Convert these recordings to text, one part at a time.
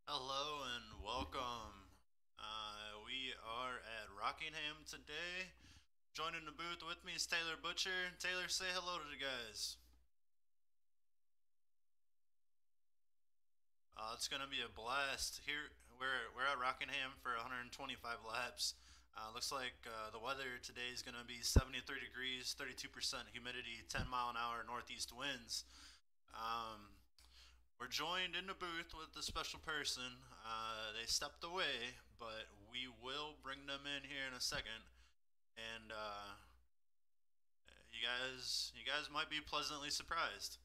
Hello and welcome. We are at Rockingham today. Joining the booth with me is Taylor Butcher. Taylor, say hello to the guys. It's gonna be a blast. Here we're at Rockingham for 125 laps. Looks like the weather today is gonna be 73 degrees, 32% humidity, 10 mile an hour northeast winds. Um, We're joined in the booth with a special person. They stepped away, but we will bring them in here in a second. And you guys might be pleasantly surprised.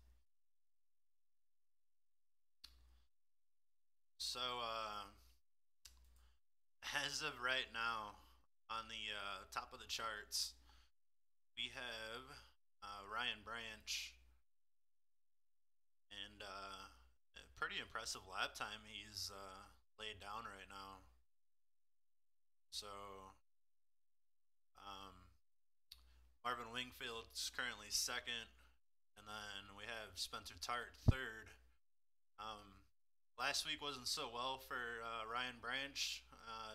So, as of right now, on the top of the charts, we have Ryan Branch, and a pretty impressive lap time he's laid down right now. So, um, Marvin Wingfield's currently second, and then we have Spencer Tart third. Um, Last week wasn't so well for Ryan Branch.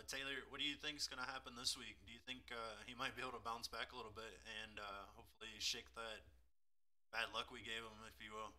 Taylor, what do you think is going to happen this week? Do you think he might be able to bounce back a little bit and hopefully shake that bad luck we gave him, if you will?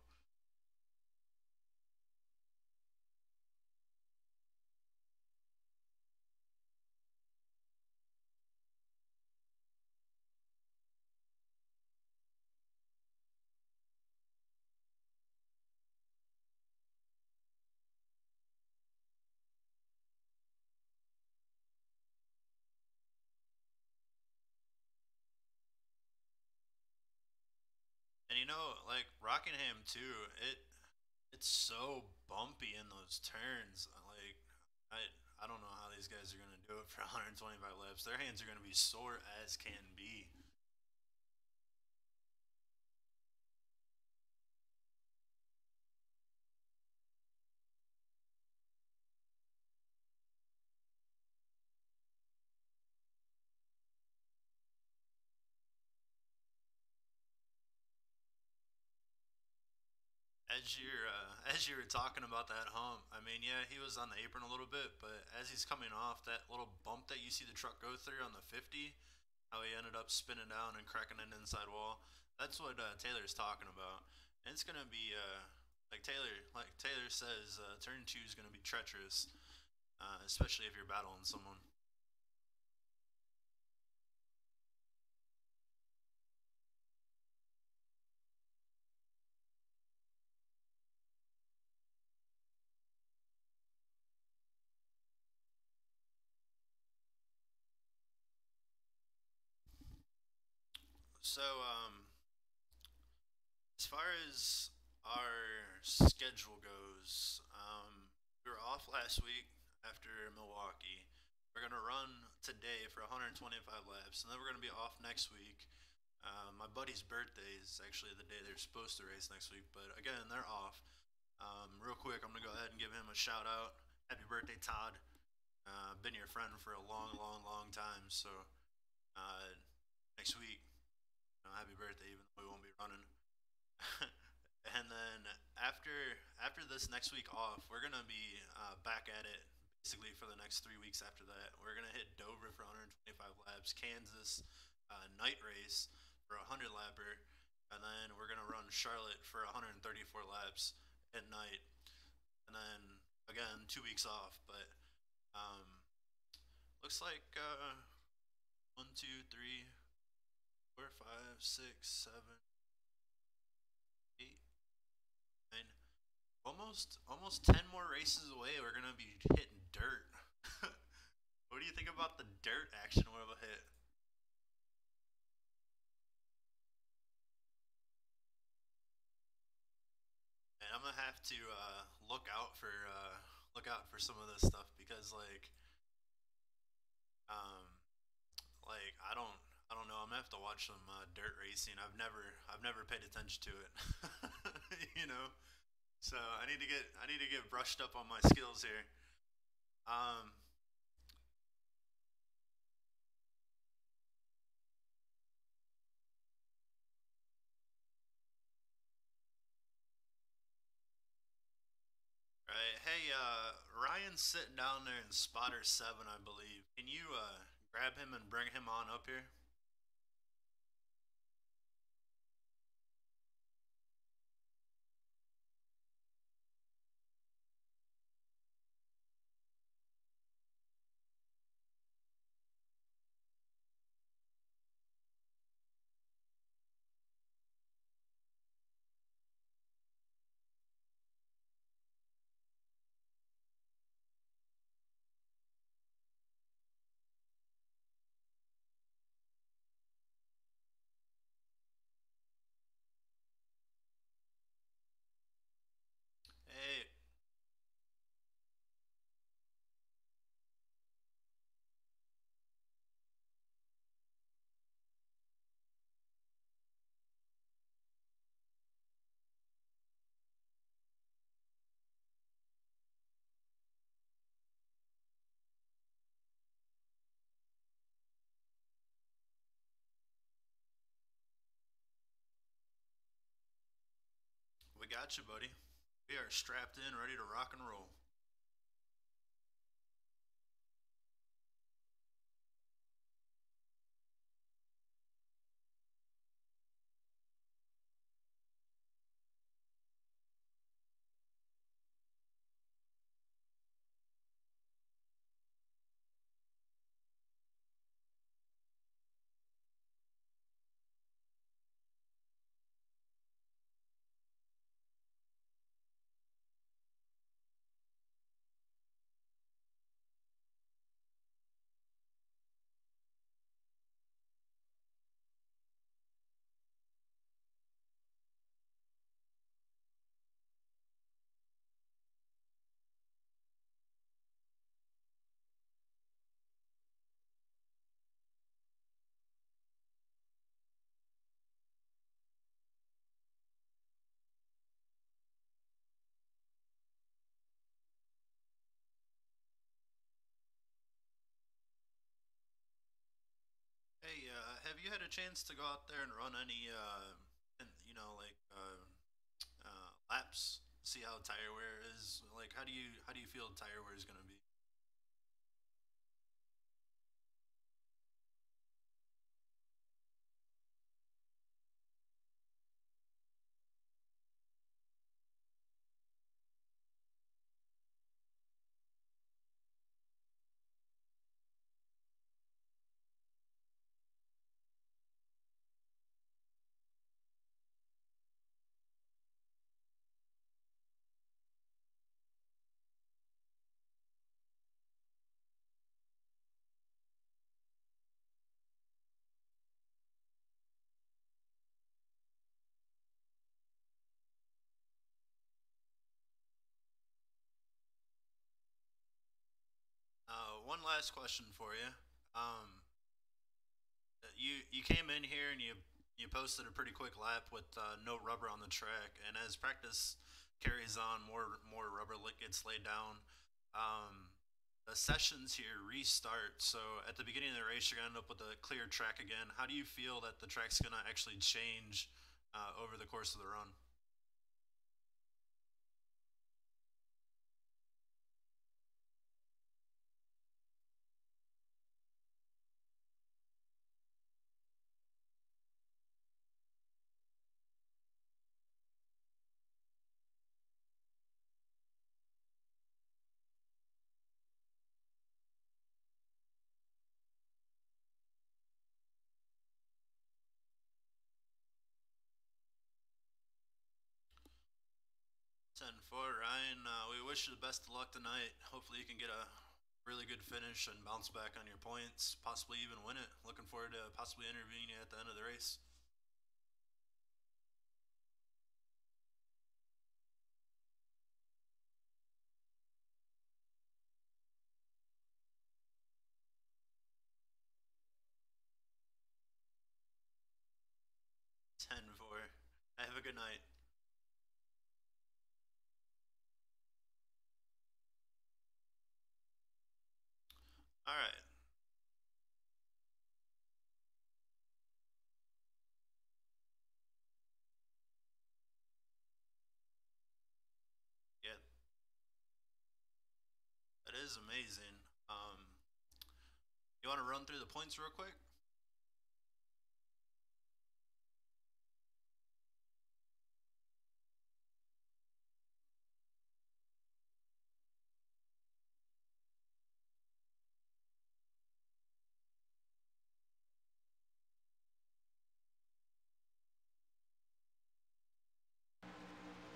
And like Rockingham too, it's so bumpy in those turns. Like I don't know how these guys are gonna do it for 125 laps. Their hands are gonna be sore as can be. As you were talking about that hump, I mean, yeah, he was on the apron a little bit, but as he's coming off that little bump that you see the truck go through on the 50, how he ended up spinning down and cracking an inside wall. That's what Taylor's talking about. And it's gonna be like Taylor says, turn two is gonna be treacherous, especially if you're battling someone. So, as far as our schedule goes, we were off last week after Milwaukee. We're gonna run today for 125 laps, and then we're gonna be off next week. My buddy's birthday is actually the day they're supposed to race next week, but again, they're off. Real quick, I'm gonna go ahead and give him a shout out. Happy birthday, Todd. Been your friend for a long, long, long time. So uh, next week, happy birthday, even though we won't be running. And then after this next week off, we're gonna be back at it basically for the next 3 weeks. After that, we're gonna hit Dover for 125 laps, Kansas night race for a 100 lapper, and then we're gonna run Charlotte for 134 laps at night, and then again 2 weeks off. But um, looks like 1, 2, 3, 4, 5, 6, 7, 8, 9, almost 10 more races away. We're gonna be hitting dirt. What do you think about the dirt action we'll hit? And I'm gonna have to look out for some of this stuff because um I don't know. I'm gonna have to watch some dirt racing. I've never paid attention to it. So I need to get brushed up on my skills here. Um, right. Hey, Ryan's sitting down there in spotter 7, I believe. Can you grab him and bring him on up here? Hey, we got you, buddy. We are strapped in, ready to rock and roll. Hey, have you had a chance to go out there and run any, laps? See how tire wear is. Like, how do you feel tire wear is gonna be? One last question for you. You came in here and you posted a pretty quick lap with no rubber on the track, and as practice carries on, more rubber gets laid down. Um, the sessions here restart, so at the beginning of the race, you're gonna end up with a clear track again. How do you feel that the track's gonna actually change over the course of the run? 10-4, Ryan. We wish you the best of luck tonight. Hopefully, you can get a really good finish and bounce back on your points, possibly even win it. Looking forward to possibly interviewing you at the end of the race. 10-4. Have a good night. All right. Yeah. is amazing. You want to run through the points real quick?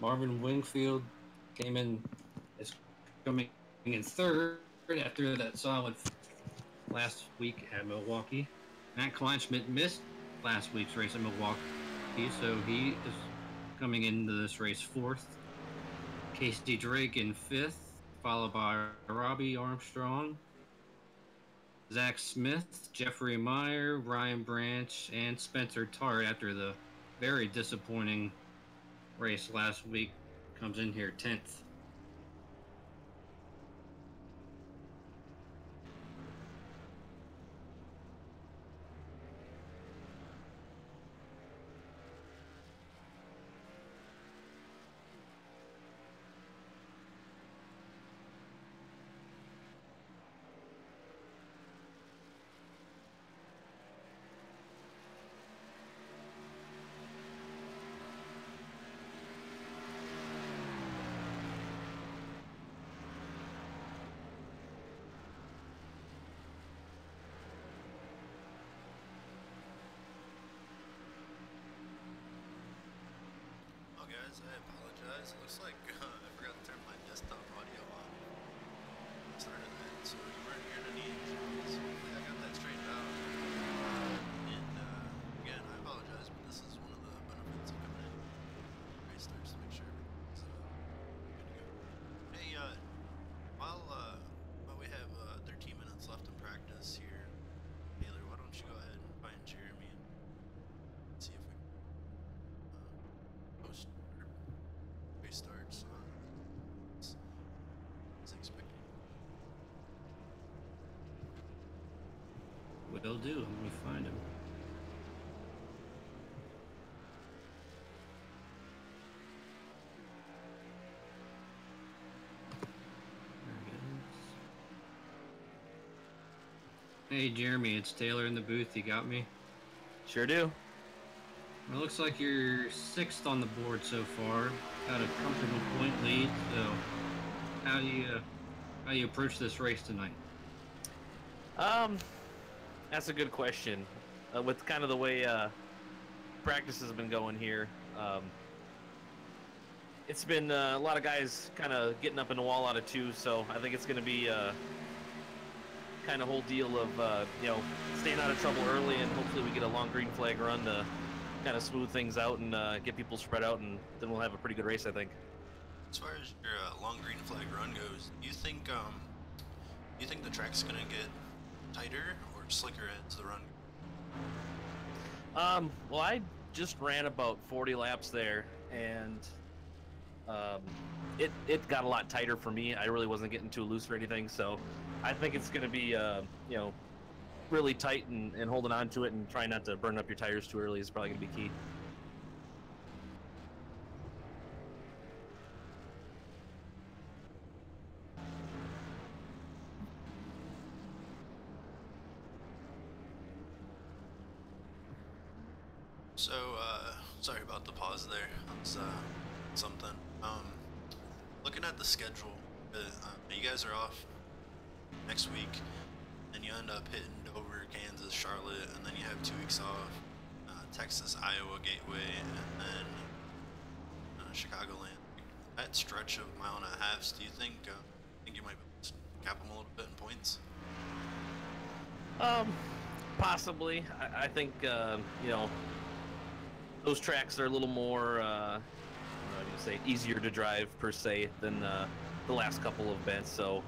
Marvin Wingfield came in is coming in third after that solid last week at Milwaukee. Matt Kleinschmidt missed last week's race at Milwaukee, so he is coming into this race fourth. Casey Drake in fifth, followed by Robbie Armstrong, Zach Smith, Jeffrey Meyer, Ryan Branch, and Spencer Tart after the very disappointing race last week. Comes in here 10th. Guys, I apologize. Looks like I forgot to turn my desktop audio on. Started that, so you weren't hearing any intros. Hopefully, I got that straightened out. And again, I apologize, but this is one of the benefits of coming in race starts to make sure everything's good to go. Hey, while we have 13 minutes left in practice here, Taylor, why don't you go ahead and find Jeremy and see if we can post starts as expected. Will do. Let me find him. Hey Jeremy, it's Taylor in the booth. You got me? Sure do. It looks like you're 6th on the board so far. Got a comfortable point lead. So, how do you approach this race tonight? That's a good question. With kind of the way practice has been going here, it's been a lot of guys kind of getting up in the wall out of 2. So I think it's going to be kind of whole deal of staying out of trouble early, and hopefully we get a long green flag run to kind of smooth things out and get people spread out, and then we'll have a pretty good race, I think. As far as your long green flag run goes, do you think the track's gonna get tighter or slicker as the run? Well, I just ran about 40 laps there, and it got a lot tighter for me. I really wasn't getting too loose or anything, so I think it's gonna be really tight and holding on to it and trying not to burn up your tires too early is probably going to be key. So, sorry about the pause there. That's something. Looking at the schedule, you guys are off next week, and you end up hitting Dover, Kansas, Charlotte, and then you have 2 weeks off, Texas, Iowa, Gateway, and then Chicagoland. That stretch of mile and a half, do you think you might cap them a little bit in points? Possibly. I think those tracks are a little more easier to drive per se than the last couple of bends, so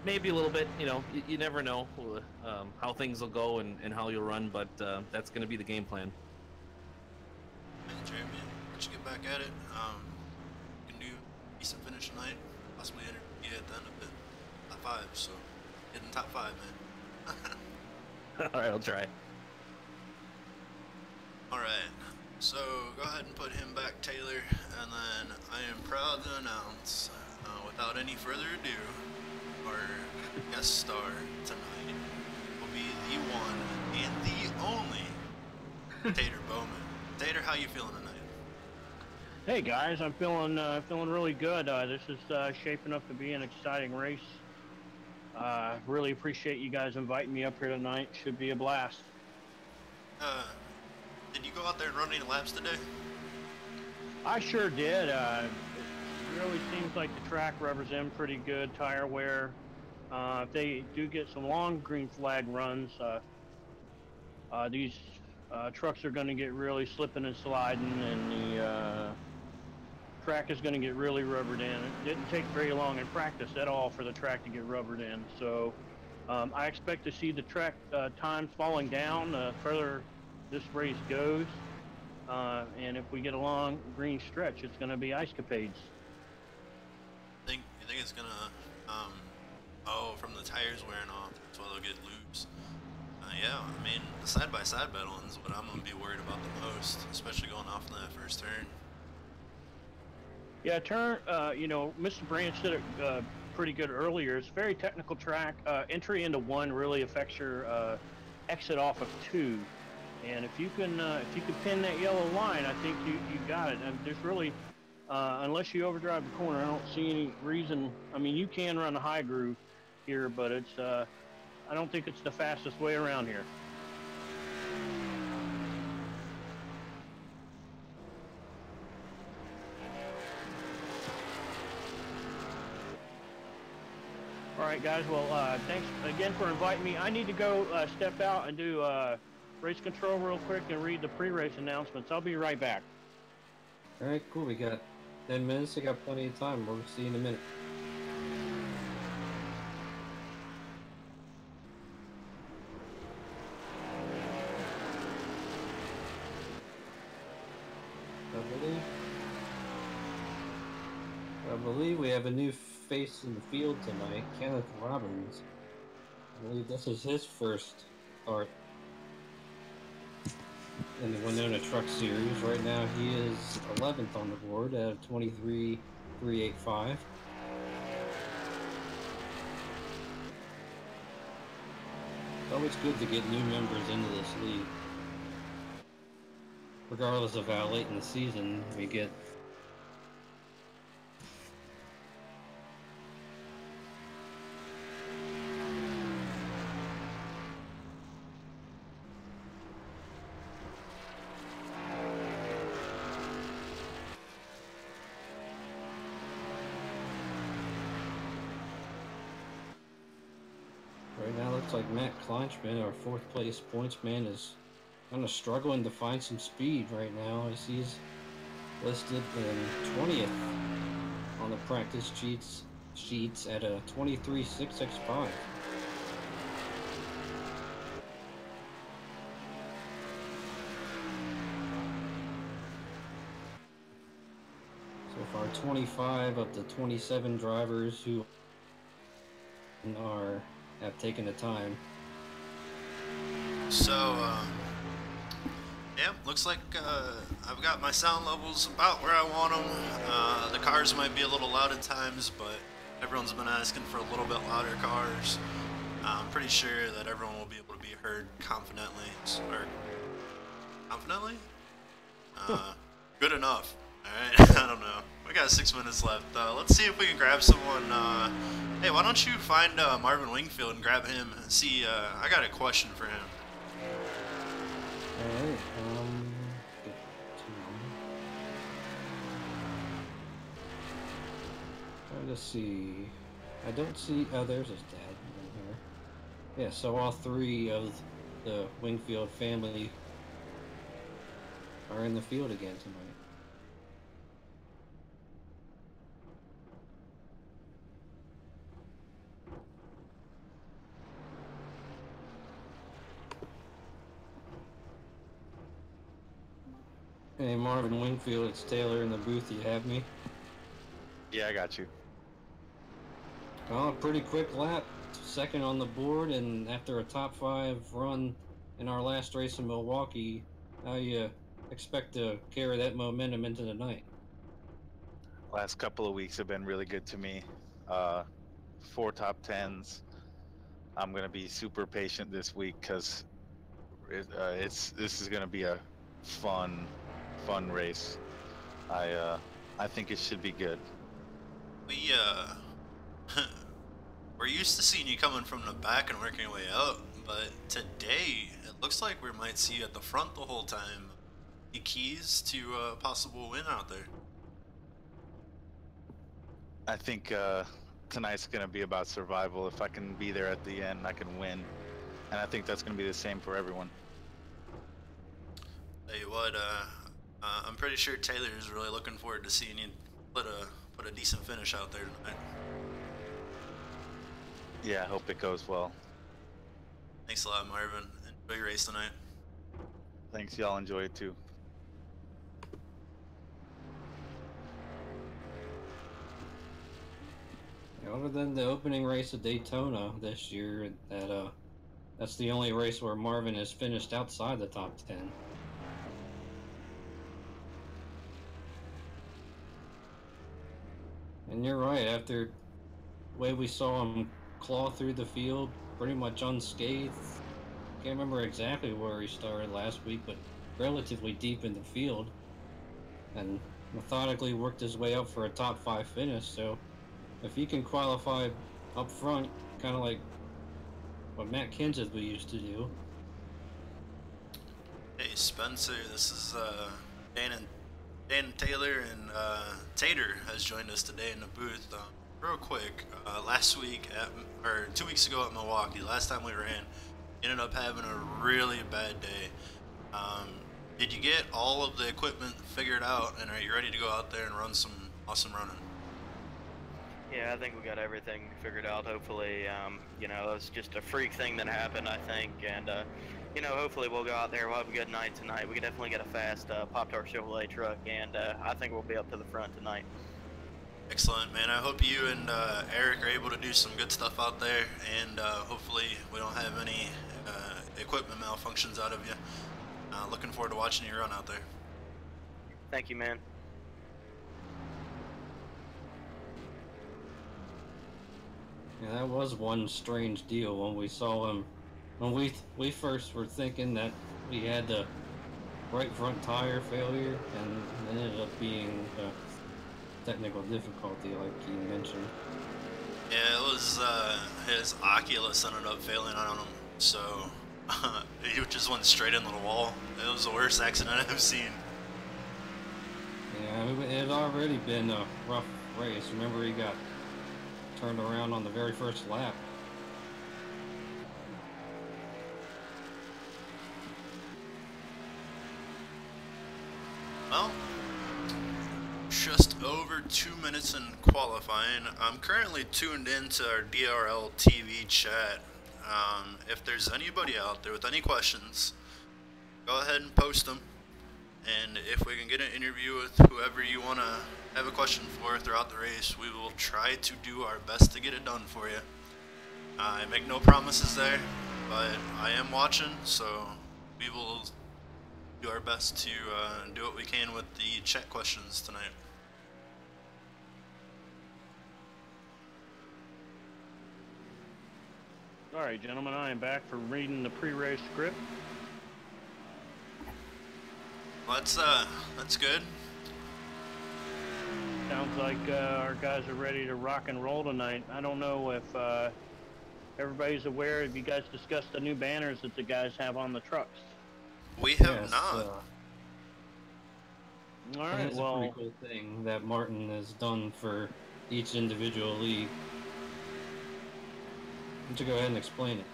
maybe a little bit. You never know how things will go and how you'll run, but that's going to be the game plan. Hey Jeremy, once you get back at it, you can do a decent finish tonight, possibly enter at the end of it, top 5, so get in top 5, man. Alright, I'll try. Alright, so go ahead and put him back, Taylor, and then I am proud to announce without any further ado, our guest star tonight will be the one and the only Tater Bowman. Tater, how you feeling tonight? Hey guys, I'm feeling really good. This is shaping up to be an exciting race. Really appreciate you guys inviting me up here tonight. Should be a blast. Did you go out there and run any laps today? I sure did. It really seems like the track rubber's in pretty good. Tire wear. If they do get some long green flag runs, these trucks are going to get really slipping and sliding, and the track is going to get really rubbered in. It didn't take very long in practice at all for the track to get rubbered in. So I expect to see the track times falling down the further this race goes. And if we get a long green stretch, it's going to be ice capades. You think it's gonna from the tires wearing off, that's why they'll get loops. Yeah, I mean, the side-by-side battling is what I'm gonna be worried about the most, especially going off in that first turn. Yeah, Mr. Branch did it pretty good earlier. It's a very technical track. Entry into 1 really affects your exit off of 2. And if you can pin that yellow line, I think you got it. And there's really, unless you overdrive the corner, I don't see any reason. I mean, you can run a high groove here, but it's I don't think it's the fastest way around here. All right, guys. Well, thanks again for inviting me. I need to go step out and do race control real quick and read the pre-race announcements. I'll be right back. All right, cool. We got 10 minutes. We got plenty of time. We'll see you in a minute. I believe we have a new face in the field tonight, Kenneth Robbins. I believe this is his first start in the Winona Truck Series. Right now he is 11th on the board at 23.385. It's always good to get new members into this league. Regardless of how late in the season we get. Right now, looks like Matt Kleinschmidt, our 4th place pointsman, is kind of struggling to find some speed right now, as he's listed in 20th on the practice sheets at a 23.665. So far, 25 of the 27 drivers who have taken the time. So, yeah, looks like I've got my sound levels about where I want them. The cars might be a little loud at times, but everyone's been asking for a little bit louder cars. I'm pretty sure that everyone will be able to be heard confidently. Confidently? Good enough. Alright, I don't know. We got 6 minutes left. Let's see if we can grab someone. Hey, why don't you find Marvin Wingfield and grab him and see, I got a question for him. Alright, let's see. I don't see, oh, there's his dad in here. Yeah, so all 3 of the Wingfield family are in the field again tonight. Hey, Marvin Wingfield, it's Taylor in the booth. You have me? Yeah, I got you. Oh, pretty quick lap. 2nd on the board, and after a top 5 run in our last race in Milwaukee, how you expect to carry that momentum into the night? Last couple of weeks have been really good to me. 4 top 10s. I'm gonna be super patient this week because this is gonna be a fun race. I think it should be good. We we're used to seeing you coming from the back and working your way up, but today it looks like we might see you at the front the whole time. The keys to a possible win out there. I think tonight's gonna be about survival. If I can be there at the end, I can win, and I think that's gonna be the same for everyone. Tell you what, I'm pretty sure Taylor is really looking forward to seeing you put a decent finish out there tonight. Yeah, I hope it goes well. Thanks a lot, Marvin. Enjoy your race tonight. Thanks, y'all. Enjoy it too. Other than the opening race of Daytona this year, that's the only race where Marvin has finished outside the top 10. And you're right, after the way we saw him claw through the field, pretty much unscathed. Can't remember exactly where he started last week, but relatively deep in the field. And methodically worked his way up for a top 5 finish, so if he can qualify up front, kind of like what Matt Kenseth used to do. Hey Spencer, this is Dan Taylor, and Tater has joined us today in the booth. Real quick, last week or 2 weeks ago at Milwaukee, last time we ran, ended up having a really bad day. Did you get all of the equipment figured out, and are you ready to go out there and run some awesome running? Yeah, I think we got everything figured out. Hopefully, you know, it was just a freak thing that happened, I think, and you know, hopefully we'll go out there. We'll have a good night tonight. We can definitely get a fast Pop-Tart Chevrolet truck, and I think we'll be up to the front tonight. Excellent, man. I hope you and Eric are able to do some good stuff out there, and hopefully we don't have any equipment malfunctions out of you. Looking forward to watching you run out there. Thank you, man. Yeah, that was one strange deal when we saw him. When we first were thinking that we had the right front tire failure, and it ended up being technical difficulty, like you mentioned. Yeah, it was his Oculus ended up failing on him, so he just went straight into the wall. It was the worst accident I've seen. Yeah, it had already been a rough race. Remember, he got turned around on the very first lap. Well, just over 2 minutes in qualifying. I'm currently tuned into our DRL TV chat. If there's anybody out there with any questions, go ahead and post them. And if we can get an interview with whoever you want to have a question for throughout the race, we will try to do our best to get it done for you. I make no promises there, but I am watching, so we will do our best to do what we can with the chat questions tonight. All right, gentlemen, I am back for reading the pre-race script. That's good. Sounds like our guys are ready to rock and roll tonight. I don't know if everybody's aware. Have you guys discussed the new banners that the guys have on the trucks? We have Yes, not. All right, It's a pretty cool thing that Martin has done for each individual league. Why don't you go ahead and explain it?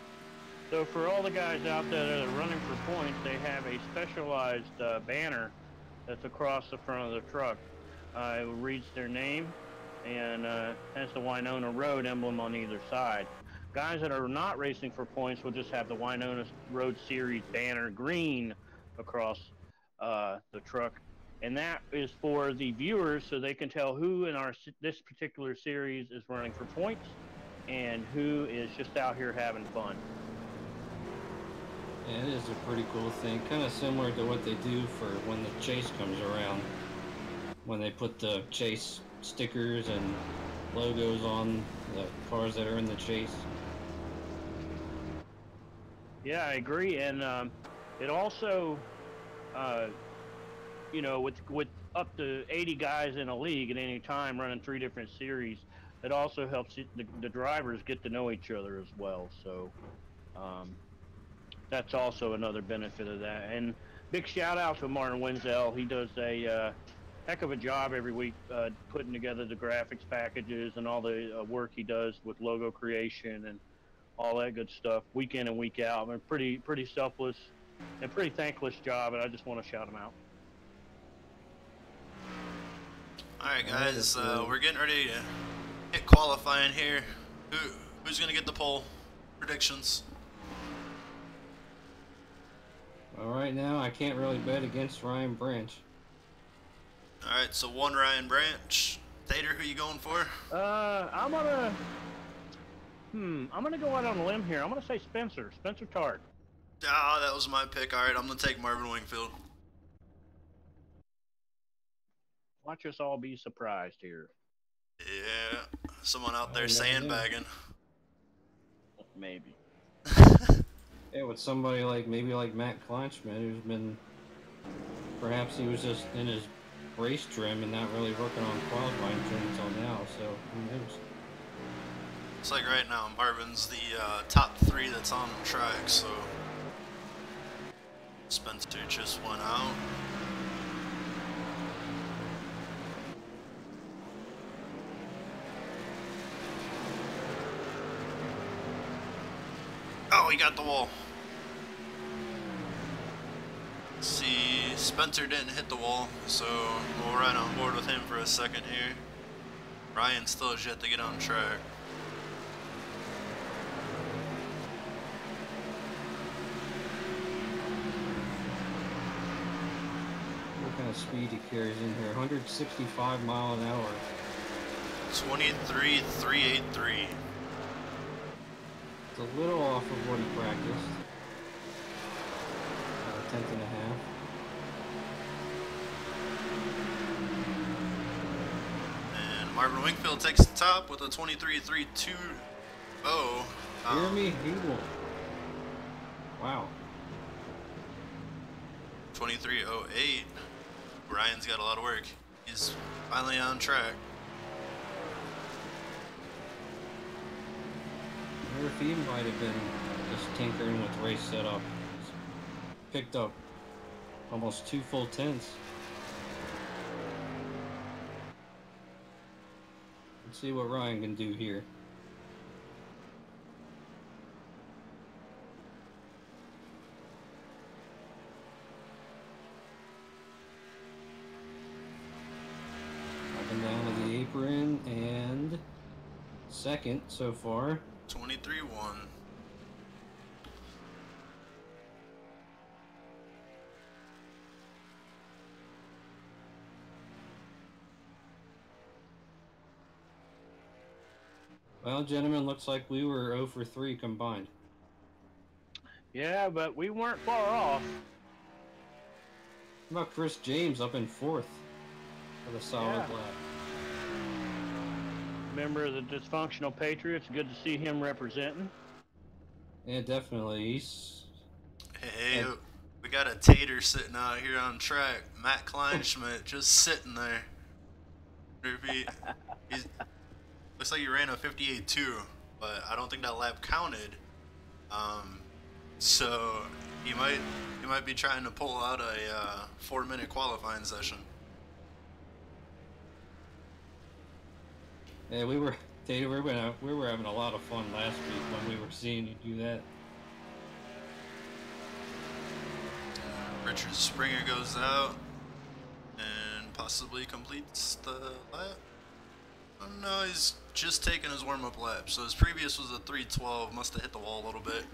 so for all the guys out there that are running for points, they have a specialized banner that's across the front of the truck. It reads their name and has the WINONA Road emblem on either side. Guys that are not racing for points will just have the WINONA Road Series banner green across the truck. And that is for the viewers so they can tell who in this particular series is running for points and who is just out here having fun. Yeah, it is a pretty cool thing. Kind of similar to what they do for when the chase comes around. When they put the chase stickers and logos on the cars that are in the chase. Yeah, I agree, and it also, you know, with up to 80 guys in a league at any time running 3 different series, it also helps the drivers get to know each other as well. So that's also another benefit of that. And big shout out to Martin Wenzel. He does a heck of a job every week putting together the graphics packages and all the work he does with logo creation and all that good stuff, week in and week out. I mean, pretty selfless and pretty thankless job, and I just want to shout him out. All right, guys, we're getting ready to hit qualifying here. Who's gonna get the pole predictions? All right, now I can't really bet against Ryan Branch. All right, so one Ryan Branch. Tater, who you going for? I'm gonna go out on a limb here. I'm gonna say Spencer Tart. Ah, that was my pick. All right, I'm gonna take Marvin Wingfield. Watch us all be surprised here. Yeah, someone out there sandbagging. Maybe. Yeah, with somebody like maybe like Matt Kleinschmidt, who's been, perhaps he was just in his race trim and not really working on qualifying trim until now. So who knows? It's like right now, Marvin's the top 3 that's on the track. So Spencer just went out. Oh, he got the wall. Let's see, Spencer didn't hit the wall, so we'll ride on board with him for a second here. Ryan still has yet to get on track. What kind of speed he carries in here? 165 mile an hour. 23,383. It's a little off of what he practiced. A tenth and a half. And Marvin Wingfield takes the top with a 23,320. Hear me? He will. Wow. 23,08. Ryan's got a lot of work. He's finally on track. I wonder if he might have been just tinkering with race setup. He's picked up almost 2 full tenths. Let's see what Ryan can do here. Dropping down to the apron and second so far. 23-1. Well, gentlemen, looks like we were 0 for 3 combined. Yeah, but we weren't far off. How about Chris James up in 4th with a solid lap? Member of the dysfunctional Patriots. Good to see him representing. Yeah, definitely. He's... Hey, we got a Tater sitting out here on track. Matt Kleinschmidt just sitting there. He's, looks like he ran a 58.2, but I don't think that lap counted. So he might be trying to pull out a 4-minute qualifying session. Yeah, we were having a lot of fun last week when we were seeing you do that. Richard Springer goes out and possibly completes the lap. Oh, no, he's just taking his warm-up lap. So his previous was a 3:12. Must have hit the wall a little bit.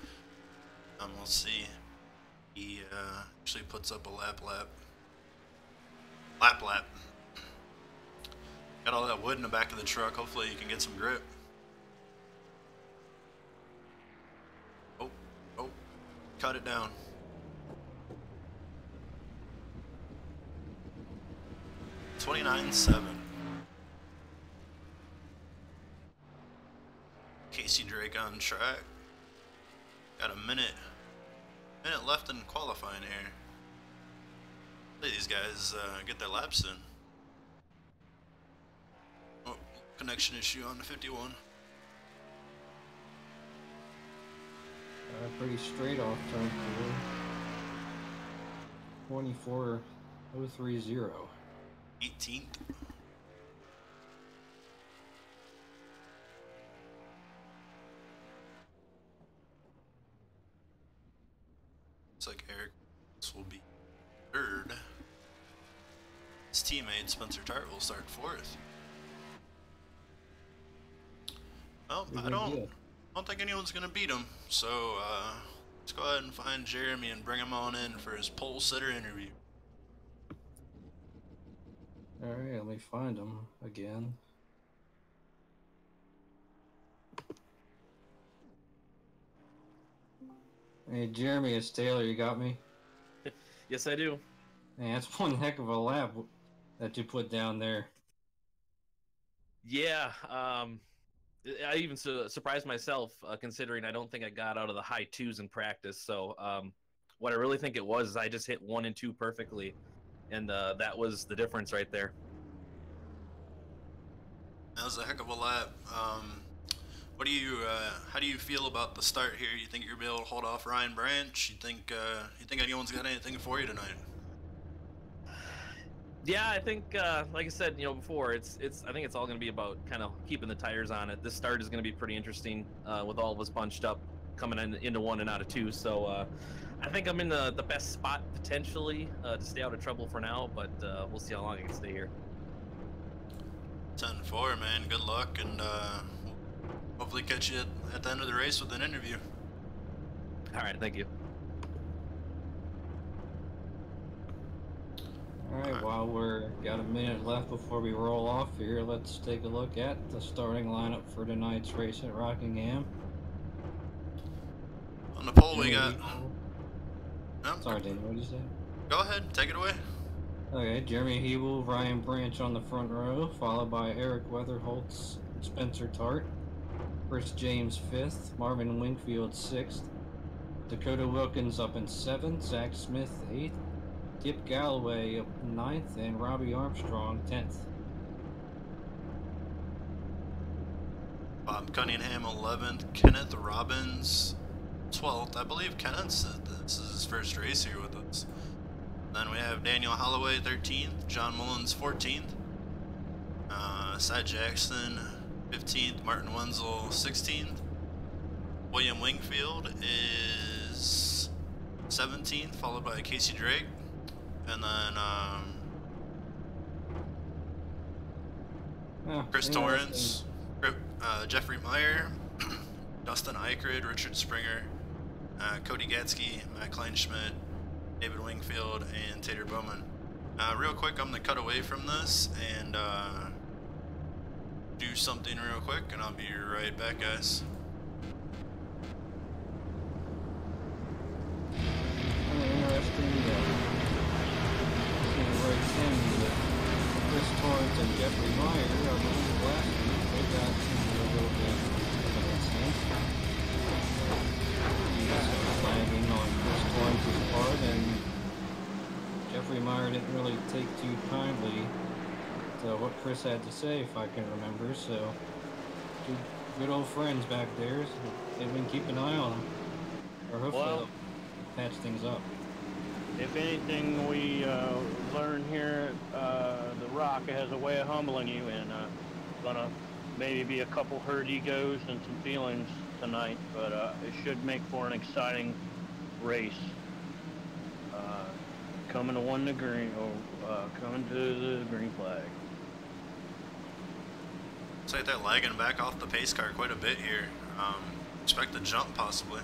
We'll see. He actually puts up a lap. Got all that wood in the back of the truck. Hopefully you can get some grip. Oh, cut it down. $29.7. break on track. Got a minute left in qualifying here. Let these guys get their laps in. Oh, connection issue on the 51. Pretty straight off turn 4. 24.030. 18th. Looks like Eric will be third. His teammate Spencer Tart will start fourth. Well, I don't think anyone's gonna beat him. So let's go ahead and find Jeremy and bring him on in for his pole sitter interview. All right, let me find him again. Hey, Jeremy, it's Taylor. You got me? Yes, I do. Man, that's one heck of a lap that you put down there. Yeah, I even surprised myself, considering I don't think I got out of the high 2s in practice. So what I really think it was is I just hit 1 and 2 perfectly, and that was the difference right there. That was a heck of a lap. What do you? How do you feel about the start here? You think you'll be able to hold off Ryan Branch? You think anyone's got anything for you tonight? Yeah, I think, like I said, before, I think it's all going to be about kind of keeping the tires on it. This start is going to be pretty interesting with all of us bunched up, coming into 1 and out of 2. So I think I'm in the best spot potentially to stay out of trouble for now, but we'll see how long I can stay here. 10-4, man. Good luck, and hopefully catch you at the end of the race with an interview. All right, thank you. Alright, while we're got a minute left before we roll off here, let's take a look at the starting lineup for tonight's race at Rockingham. On the pole, we got. Oh, sorry, Danny, what did you say? Go ahead, take it away. Okay, Jeremy Hebel, Ryan Branch on the front row, followed by Eric Weatherholtz, Spencer Tart, Chris James 5th, Marvin Wingfield 6th, Dakota Wilkins up in 7th, Zach Smith 8th, Kip Galloway up 9th, and Robbie Armstrong 10th. Bob Cunningham 11th, Kenneth Robbins 12th. I believe this is his first race here with us. Then we have Daniel Holloway 13th, John Mullins 14th, Cy Jackson 15th, Martin Wenzel 16th, William Wingfield is 17th, followed by Casey Drake, and then Chris Torrance, Jeffrey Meyer, Dustin Eikred, Richard Springer, Cody Gatsky, Matt Kleinschmidt, David Wingfield, and Tater Bowman. Real quick, I'm going to cut away from this and do something real quick, and I'll be right back, guys. Chris Torrance and Jeffrey Meyer, I believe last week they got into a little bit of an incident. Flagging on Chris Torrance's part, and Jeffrey Meyer didn't really take too kindly to what Chris had to say, if I can remember. So, two good old friends back there. So they've been keeping an eye on them, or hopefully they'll patch things up. If anything we learn here, the Rock has a way of humbling you, and gonna maybe be a couple hurt egos and some feelings tonight, but it should make for an exciting race. Coming to the green, or coming to the green flag. Looks like they're lagging back off the pace car quite a bit here. Expect a jump possibly.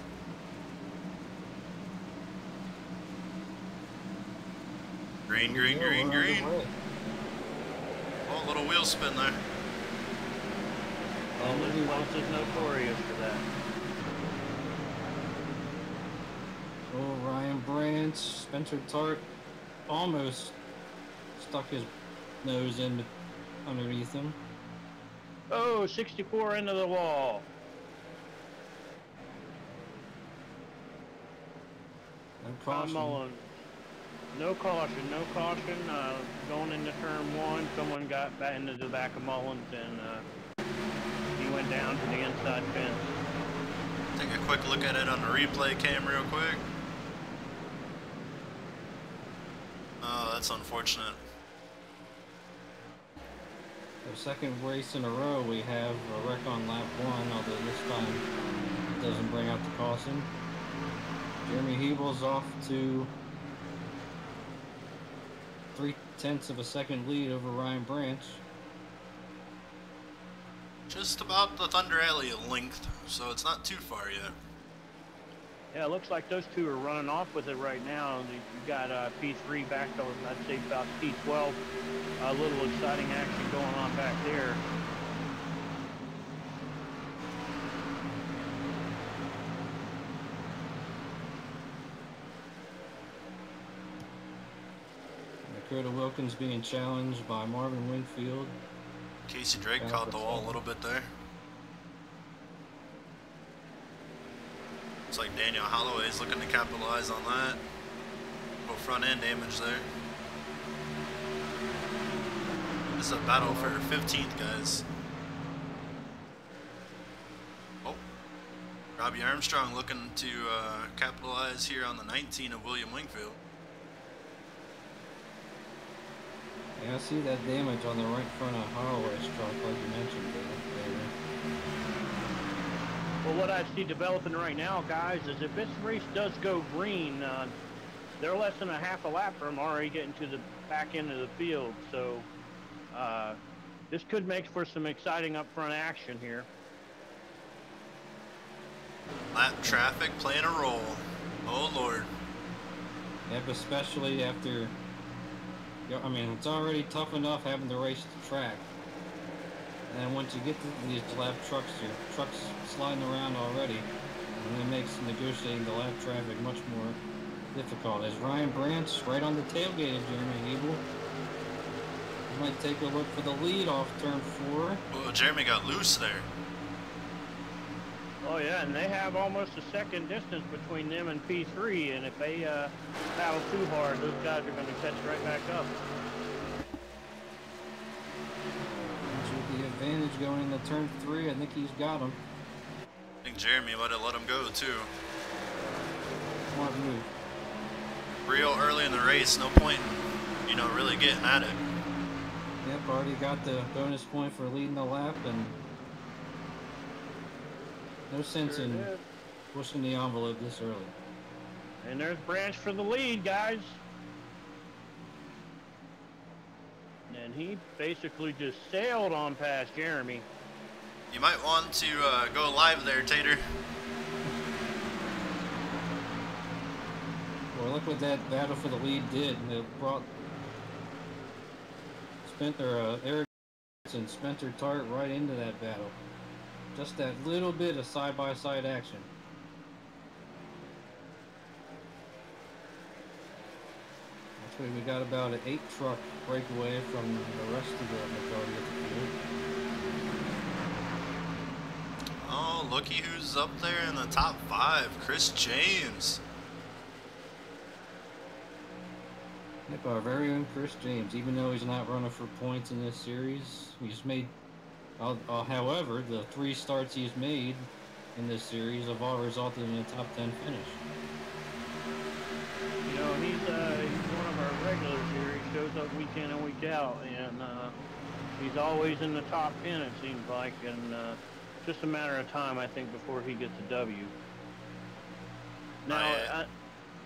Green, green, green, green. Oh, a little wheel spin there. Once is notorious for that. Oh, Ryan Branch, Spencer Tart almost stuck his nose in underneath him. Oh, 64 into the wall. Caution. Mullins. No caution, no caution. Going into turn 1, someone got back into the back of Mullins, and he went down to the inside fence. Take a quick look at it on the replay cam real quick. Oh, that's unfortunate. The second race in a row, we have a wreck on lap 1, although this time it doesn't bring out the caution. Jeremy Hebel's off to 0.3 of a second lead over Ryan Branch. Just about the Thunder Alley length, so it's not too far yet. Yeah, it looks like those two are running off with it right now. You've got P3 back to, I'd say, about P12. A little exciting action going on back there. Dakota Wilkins being challenged by Marvin Wingfield. Casey Drake caught the wall a little bit there. Looks like Daniel Holloway's looking to capitalize on that. Little front end damage there. This is a battle for 15th, guys. Oh, Robbie Armstrong looking to capitalize here on the 19 of William Wingfield. Yeah, I see that damage on the right front of Holloway's truck, like you mentioned, David. Well, what I see developing right now, guys, is if this race does go green, they're less than a half a lap from already getting to the back end of the field. So this could make for some exciting up front action here. Lap traffic playing a role. Oh, Lord. Yep, especially after... I mean, it's already tough enough having to race the track. And then once you get to these lap trucks, your truck's sliding around already. And it makes negotiating the lap traffic much more difficult. As Ryan Branch right on the tailgate of Jeremy Hebel. He might take a look for the lead off turn 4. Oh, Jeremy got loose there. Oh, yeah, and they have almost a second distance between them and P3, and if they battle too hard, those guys are going to catch right back up. With the advantage going into turn 3, I think he's got him. I think Jeremy might have let him go, too. Smart move. Real early in the race, no point in, really getting at it. Yep, already got the bonus point for leading the lap, and no sense in pushing the envelope this early. And there's Branch for the lead, guys. And he basically just sailed on past Jeremy. You might want to go live there, Tater. Well, look what that battle for the lead did. It brought Eric and Spencer Tart right into that battle. Just that little bit of side-by-side action. Actually, we got about an 8-truck breakaway from the rest of the majority of the field. Oh, looky who's up there in the top 5. Chris James. Yep, our very own Chris James. Even though he's not running for points in this series, he's made... however, the 3 starts he's made in this series have all resulted in a top 10 finish. He's one of our regulars here. He shows up week in and week out, and he's always in the top 10, it seems like, and just a matter of time, I think, before he gets a W. Now,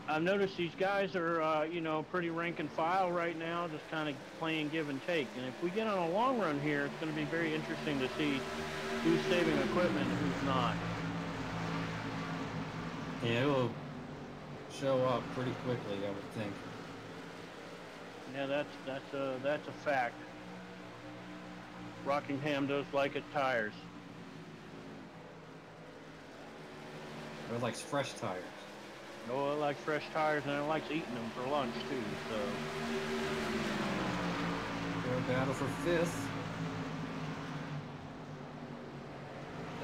I've noticed these guys are, pretty rank and file right now, just kind of playing give and take. And if we get on a long run here, it's going to be very interesting to see who's saving equipment and who's not. Yeah, it will show up pretty quickly, I would think. Yeah, that's a fact. Rockingham does like it tires. Or likes fresh tires. Oh, it likes fresh tires, and it likes eating them for lunch, too, so... Their battle for 5th.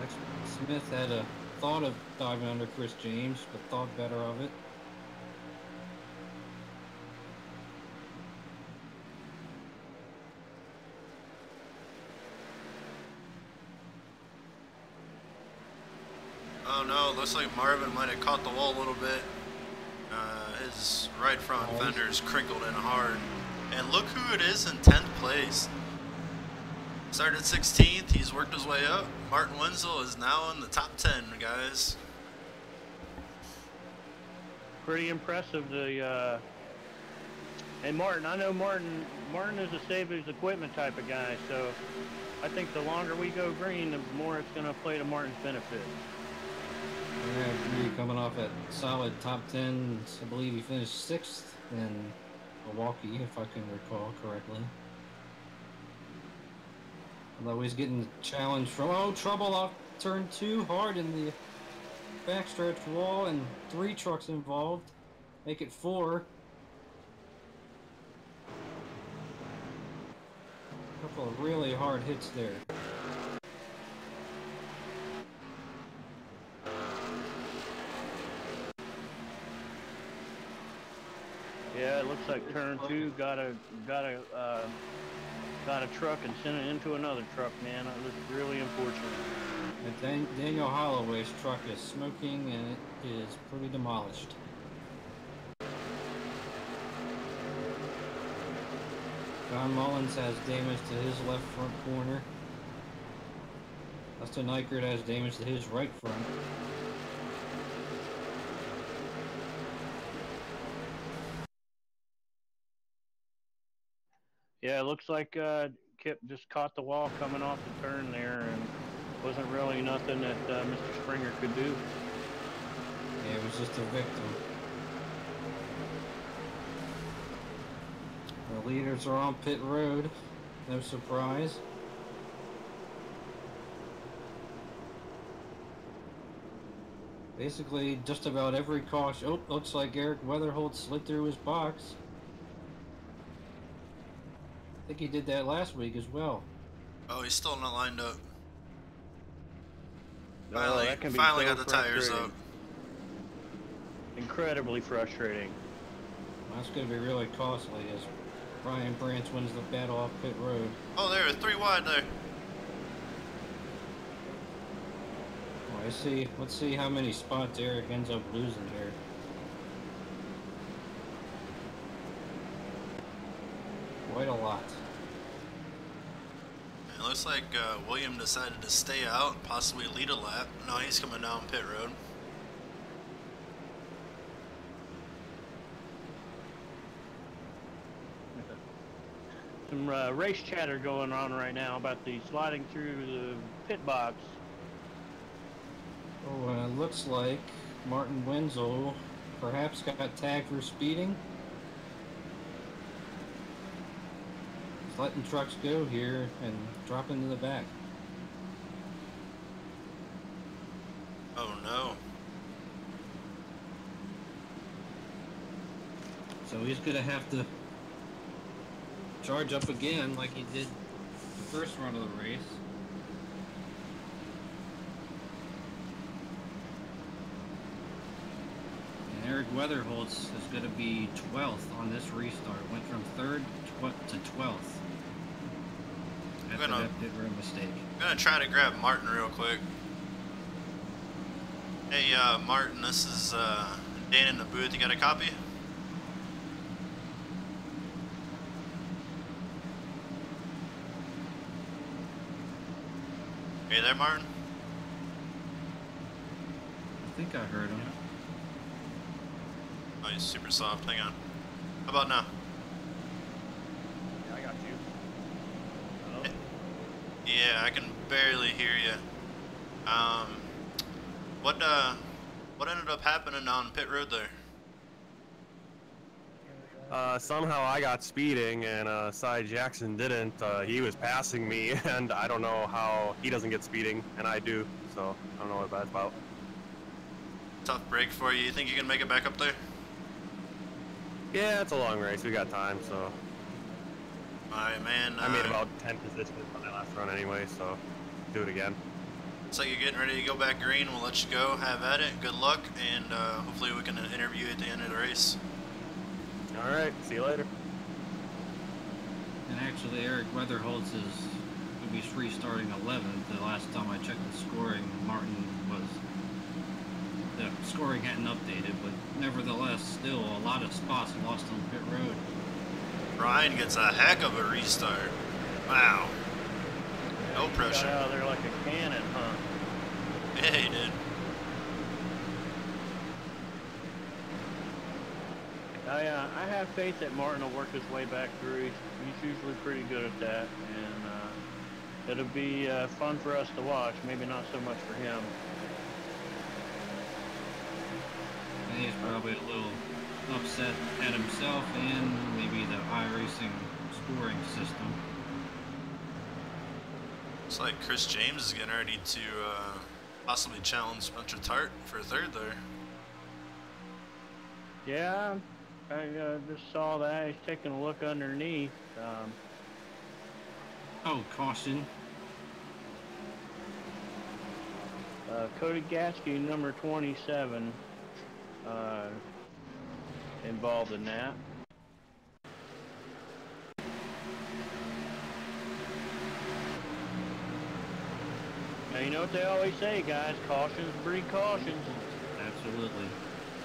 Lex Smith had a thought of diving under Chris James, but thought better of it. Oh no, looks like Marvin might have caught the wall a little bit. His right front fender's crinkled in hard. And look who it is in 10th place. Started 16th, he's worked his way up. Martin Wenzel is now in the top 10, guys. Pretty impressive. And Martin, I know Martin is a save his equipment type of guy, so I think the longer we go green, the more it's going to play to Martin's benefit. Yeah, I agree. Coming off at solid top 10, I believe he finished 6th in Milwaukee, if I can recall correctly. Although he's getting challenged from, trouble off turn 2, hard in the backstretch wall, and 3 trucks involved. Make it 4. A couple of really hard hits there. Yeah, it looks like turn 2 got a truck and sent it into another truck, man. It was really unfortunate. And Daniel Holloway's truck is smoking and it is pretty demolished. John Mullins has damage to his left front corner. Dustin Eichert has damage to his right front. Yeah, it looks like Kip just caught the wall coming off the turn there, and wasn't really nothing that Mr. Springer could do. Yeah, it was just a victim. The leaders are on pit road. No surprise. Basically, just about every caution. Oh, looks like Eric Weatherholt slid through his box. I think he did that last week as well. Oh, he's still not lined up. Oh, that can be Finally so got the tires frustrating. up. Incredibly frustrating. That's going to be really costly as Brian Branch wins the battle off pit road. Oh, there, 3 wide there. Oh, I see. Let's see how many spots Eric ends up losing here. Quite a lot. It looks like William decided to stay out, possibly lead a lap. No, he's coming down pit road. Some race chatter going on right now about the sliding through the pit box. Oh, looks like Martin Wenzel perhaps got tagged for speeding. He's letting trucks go here and drop into the back. Oh no. So he's going to have to charge up again like he did the first run of the race. And Eric Weatherholtz is going to be 12th on this restart. Went from 3rd to 12th after that pit road mistake. I'm gonna try to grab Martin real quick. Hey, Martin, this is Dan in the booth. You got a copy? Are you there, Martin? I think I heard him. Oh, he's super soft. Hang on. How about now? Yeah, I got you. Hello? Yeah, I can barely hear you. What ended up happening on pit road there? Somehow I got speeding and Cy Jackson didn't. He was passing me, and I don't know how he doesn't get speeding, and I do. So I don't know what that's about. Tough break for you. You think you can make it back up there? Yeah, it's a long race. We got time, so. Alright, man. I made about 10 positions on my last run anyway, so do it again. Looks like you're getting ready to go back green. We'll let you go. Have at it. Good luck, and hopefully we can interview you at the end of the race. All right, see you later. And actually, Eric Weatherholtz is going to be restarting 11th. The last time I checked the scoring, Martin was the scoring hadn't updated, but nevertheless, still a lot of spots lost on pit road. Ryan gets a heck of a restart. Wow. No Got pressure. out of there like a cannon, huh? Yeah, he did. I have faith that Martin will work his way back through. He's usually pretty good at that, and it'll be fun for us to watch. Maybe not so much for him. And he's probably a little upset at himself and maybe the iRacing scoring system. Looks like Chris James is getting ready to possibly challenge Spencer Tart for third there. Yeah, I just saw that. He's taking a look underneath. Oh, caution. Cody Gatsky, number 27, involved in that. Now, you know what they always say, guys, cautions breed cautions. Absolutely.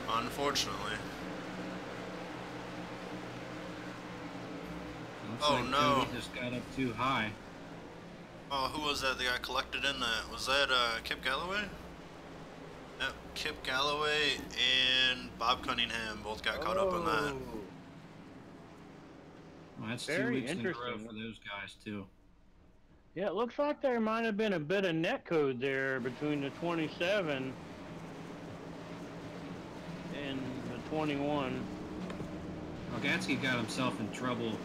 Unfortunately. Looks Oh, like no. Cody just got up too high. Oh, who was that got collected in that? Was that Kip Galloway? Yep, Kip Galloway and Bob Cunningham both got caught up in that. Well, that's Very 2 weeks in a row interesting. for those guys, too. Yeah, it looks like there might have been a bit of net code there between the 27 and the 21. Well, Gatsky got himself in trouble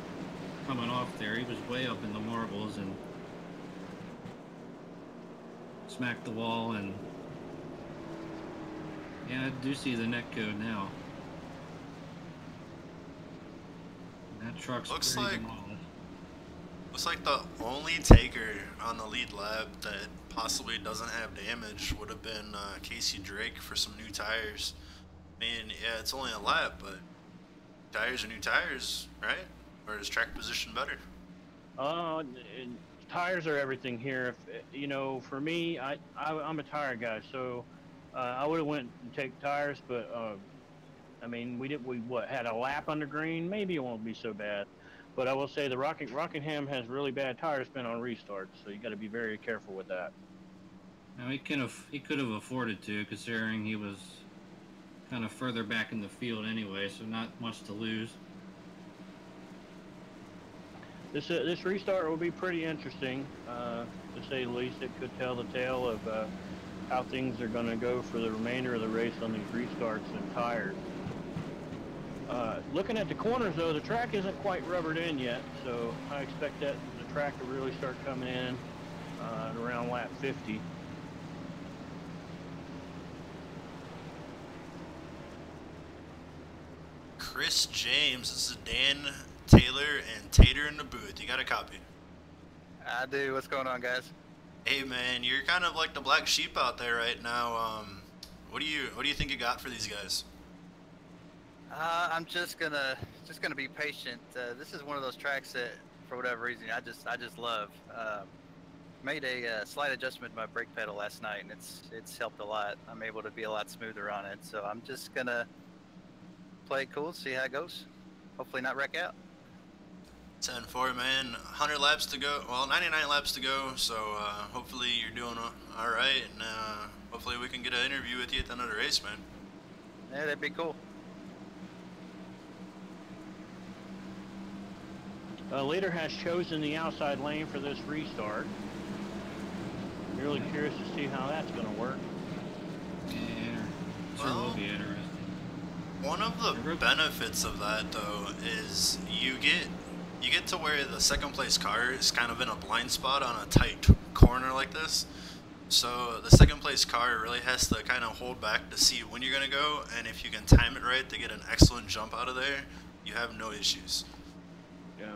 coming off there. He was way up in the marbles and smacked the wall, and yeah, I do see the net code now. That truck's Looks pretty like- demolished. Looks like the only taker on the lead lap that possibly doesn't have damage would have been Casey Drake for some new tires. I mean, yeah, it's only a lap, but tires are new tires, right? Or is track position better? Tires are everything here. If, you know, for me, I'm a tire guy, so I would have went and take tires, but I mean, we had a lap under green. Maybe it won't be so bad. But I will say the Rockingham has really bad tire spin on restarts, so you got to be very careful with that. Now he could have afforded to, considering he was kind of further back in the field anyway, so not much to lose. This restart will be pretty interesting, to say the least. It could tell the tale of how things are going to go for the remainder of the race on these restarts and tires. Looking at the corners, though, the track isn't quite rubbered in yet, so I expect that the track to really start coming in at around lap 50. Chris James, this is Dan, Taylor, and Tater in the booth. You got a copy? I do. What's going on, guys? Hey man, you're kind of like the black sheep out there right now. What do you think you got for these guys? I'm just gonna be patient. This is one of those tracks that, for whatever reason, I just love. Made a slight adjustment to my brake pedal last night, and it's helped a lot. I'm able to be a lot smoother on it. So I'm just gonna play it cool, see how it goes. Hopefully not wreck out. 10-4, man. 100 laps to go. Well, 99 laps to go. So hopefully you're doing all right, and hopefully we can get an interview with you at the end of the race, man. Yeah, that'd be cool. Leader has chosen the outside lane for this restart. Really curious to see how that's going to work. Yeah, sure will be interesting. One of the benefits of that, though, is you get to where the second place car is kind of in a blind spot on a tight corner like this. So the second place car really has to kind of hold back to see when you're going to go, and if you can time it right to get an excellent jump out of there, you have no issues. Yeah.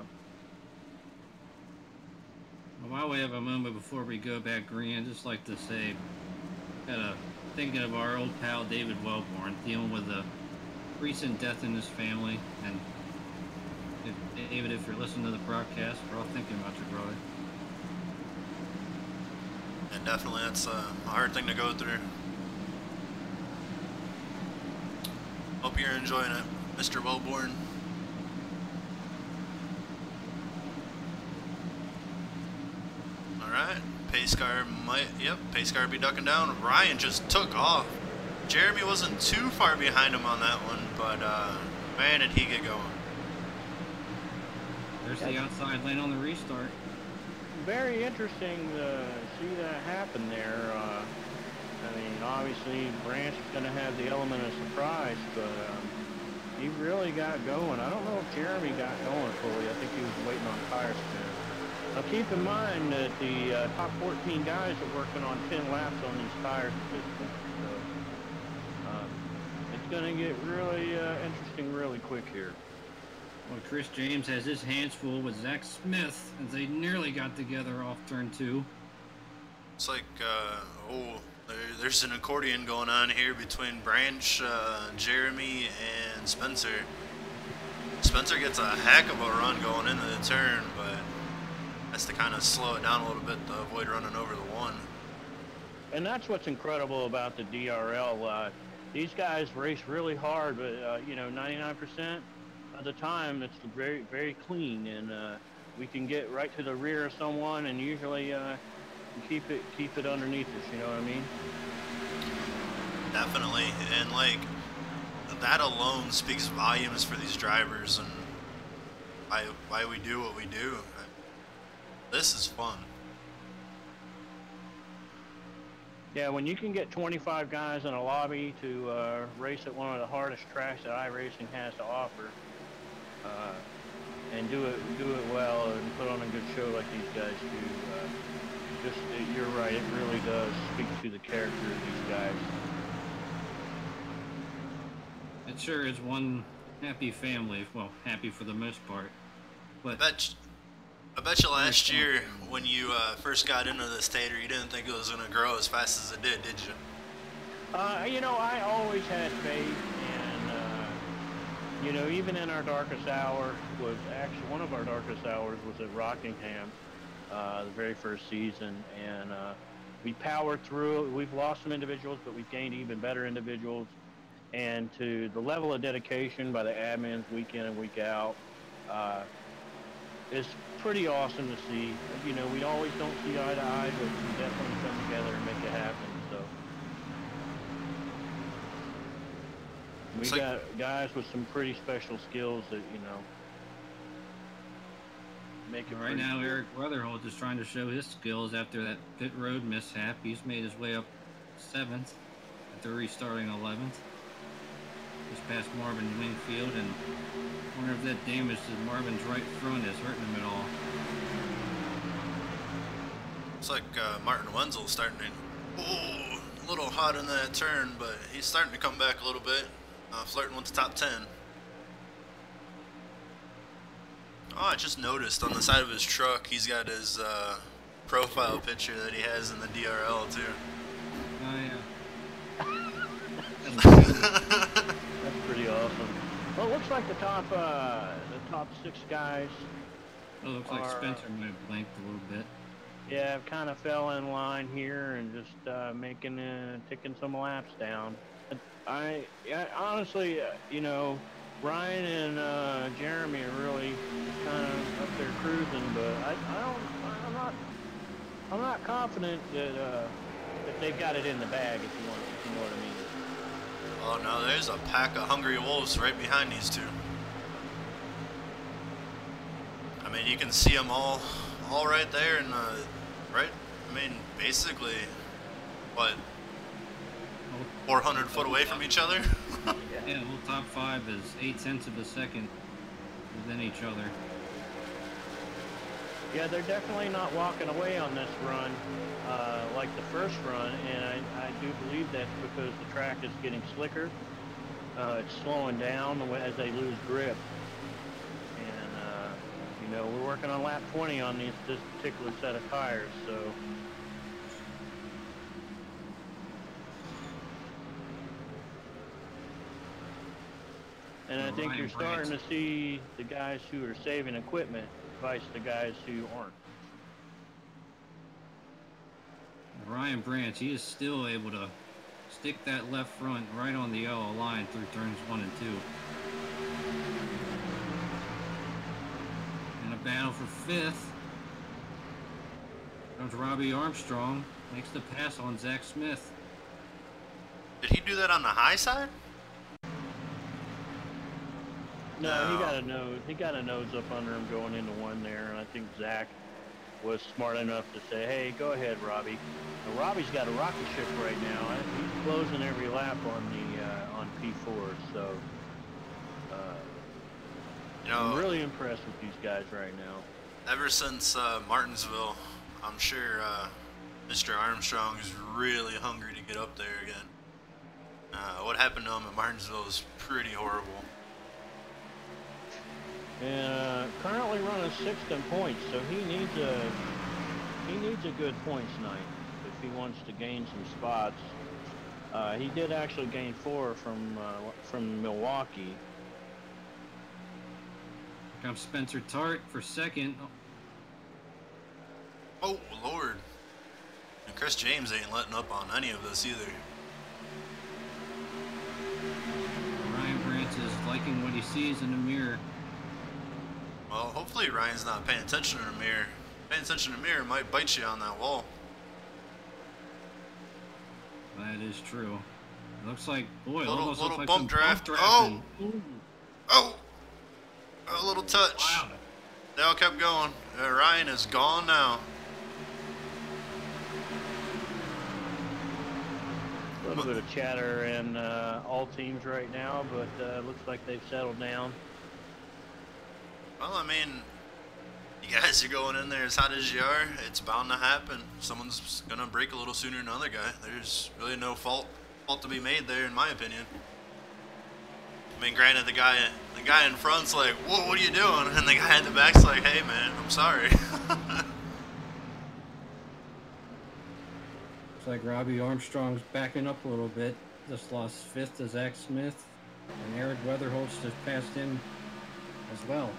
Well, while we have a moment before we go back green, I'd just like to say, thinking of our old pal David Wellborn, dealing with a recent death in his family, and David, if you're listening to the broadcast, we're all thinking about your brother. And definitely that's a hard thing to go through. Hope you're enjoying it, Mr. Wellborn. Alright, pace car might, yep, pace car be ducking down. Ryan just took off. Jeremy wasn't too far behind him on that one, but man, did he get going. There's the outside lane on the restart. Very interesting to see that happen there. I mean, obviously, Branch is going to have the element of surprise, but he really got going. I don't know if Jeremy got going fully. I think he was waiting on tire spin. Now, keep in mind that the top 14 guys are working on 10 laps on these tires at this point. So, it's going to get really interesting really quick here. Well, Chris James has his hands full with Zach Smith as they nearly got together off turn 2. It's like, there's an accordion going on here between Branch, Jeremy, and Spencer. Spencer gets a heck of a run going into the turn, but has to kind of slow it down a little bit to avoid running over the one. And that's what's incredible about the DRL. These guys race really hard, but, you know, 99% of the time it's very, very clean, and we can get right to the rear of someone and usually keep it underneath us, you know what I mean? Definitely, and like that alone speaks volumes for these drivers and why we do what we do. This is fun. Yeah, when you can get 25 guys in a lobby to race at one of the hardest tracks that iRacing has to offer, and do it well and put on a good show like these guys do, you're right, it really does speak to the character of these guys. It sure is one happy family. Well, happy for the most part. But I bet you last year when you first got into this tater, you didn't think it was going to grow as fast as it did you? You know, I always had faith, and you know, even in our darkest hour, was actually one of our darkest hours was at Rockingham, the very first season, and we powered through. We've lost some individuals, but we've gained even better individuals. And to the level of dedication by the admins week in and week out is pretty awesome to see. You know, we always don't see eye to eye, but we definitely come together and make it happen. So we got guys with some pretty special skills that, you know, make it right now, Eric Weatherholt is trying to show his skills after that pit road mishap. He's made his way up 7th after restarting 11th. Just past Marvin Wingfield, and I wonder if that damage to Marvin's right front is hurting him at all. Looks like Martin Wenzel's starting to, a little hot in that turn, but he's starting to come back a little bit, flirting with the top 10. Oh, I just noticed on the side of his truck, he's got his profile picture that he has in the DRL too. Oh yeah. That's pretty awesome. Well, it looks like the top 6 guys. Oh, looks like Spencer might have blanked a little bit. Yeah, kind of fell in line here and just ticking some laps down. I honestly, you know, Ryan and Jeremy are really kind of up there cruising, but I'm not confident that they've got it in the bag, if you know what I mean. Oh no, there's a pack of hungry wolves right behind these two. I mean, you can see them all right there, and right. I mean, basically, what, 400 foot away from each other? Yeah, well, top 5 is 8/10 of a second within each other. Yeah, they're definitely not walking away on this run like the first run, and I do believe that's because the track is getting slicker. It's slowing down as they lose grip. And, you know, we're working on lap 20 on this particular set of tires, so... And I think you're starting to see the guys who are saving equipment vice the guys who aren't. Ryan Branch, he is still able to stick that left front right on the yellow line through turns 1 and 2. And a battle for 5th. Comes Robbie Armstrong, makes the pass on Zach Smith. Did he do that on the high side? No, he got a nose up under him going into 1 there, and I think Zach was smart enough to say, "Hey, go ahead, Robbie." Now, Robbie's got a rocket ship right now. He's closing every lap on the on P4, so I'm really impressed with these guys right now. Ever since Martinsville, I'm sure Mr. Armstrong is really hungry to get up there again. What happened to him at Martinsville is pretty horrible. And currently running 6th in points, so he needs a good points night if he wants to gain some spots. He did actually gain 4 from Milwaukee. Here comes Spencer Tart for 2nd. Oh, Lord. And Chris James ain't letting up on any of this either. Ryan Branch is liking what he sees in the mirror. Well, hopefully Ryan's not paying attention in the mirror. Paying attention in the mirror might bite you on that wall. That is true. It looks like, boy, Little almost looks like bump some draft. drafting. Oh! A little touch. Wow. They all kept going. Ryan is gone now. A little bit of chatter in all teams right now, but looks like they've settled down. Well, I mean, you guys are going in there as hot as you are. It's bound to happen. Someone's gonna break a little sooner than another guy. There's really no fault to be made there, in my opinion. I mean, granted, the guy in front's like, "Whoa, what are you doing?" And the guy in the back's like, "Hey, man, I'm sorry." Looks like Robbie Armstrong's backing up a little bit. Just lost 5th to Zach Smith. And Eric Weatherholtz just passed him as well.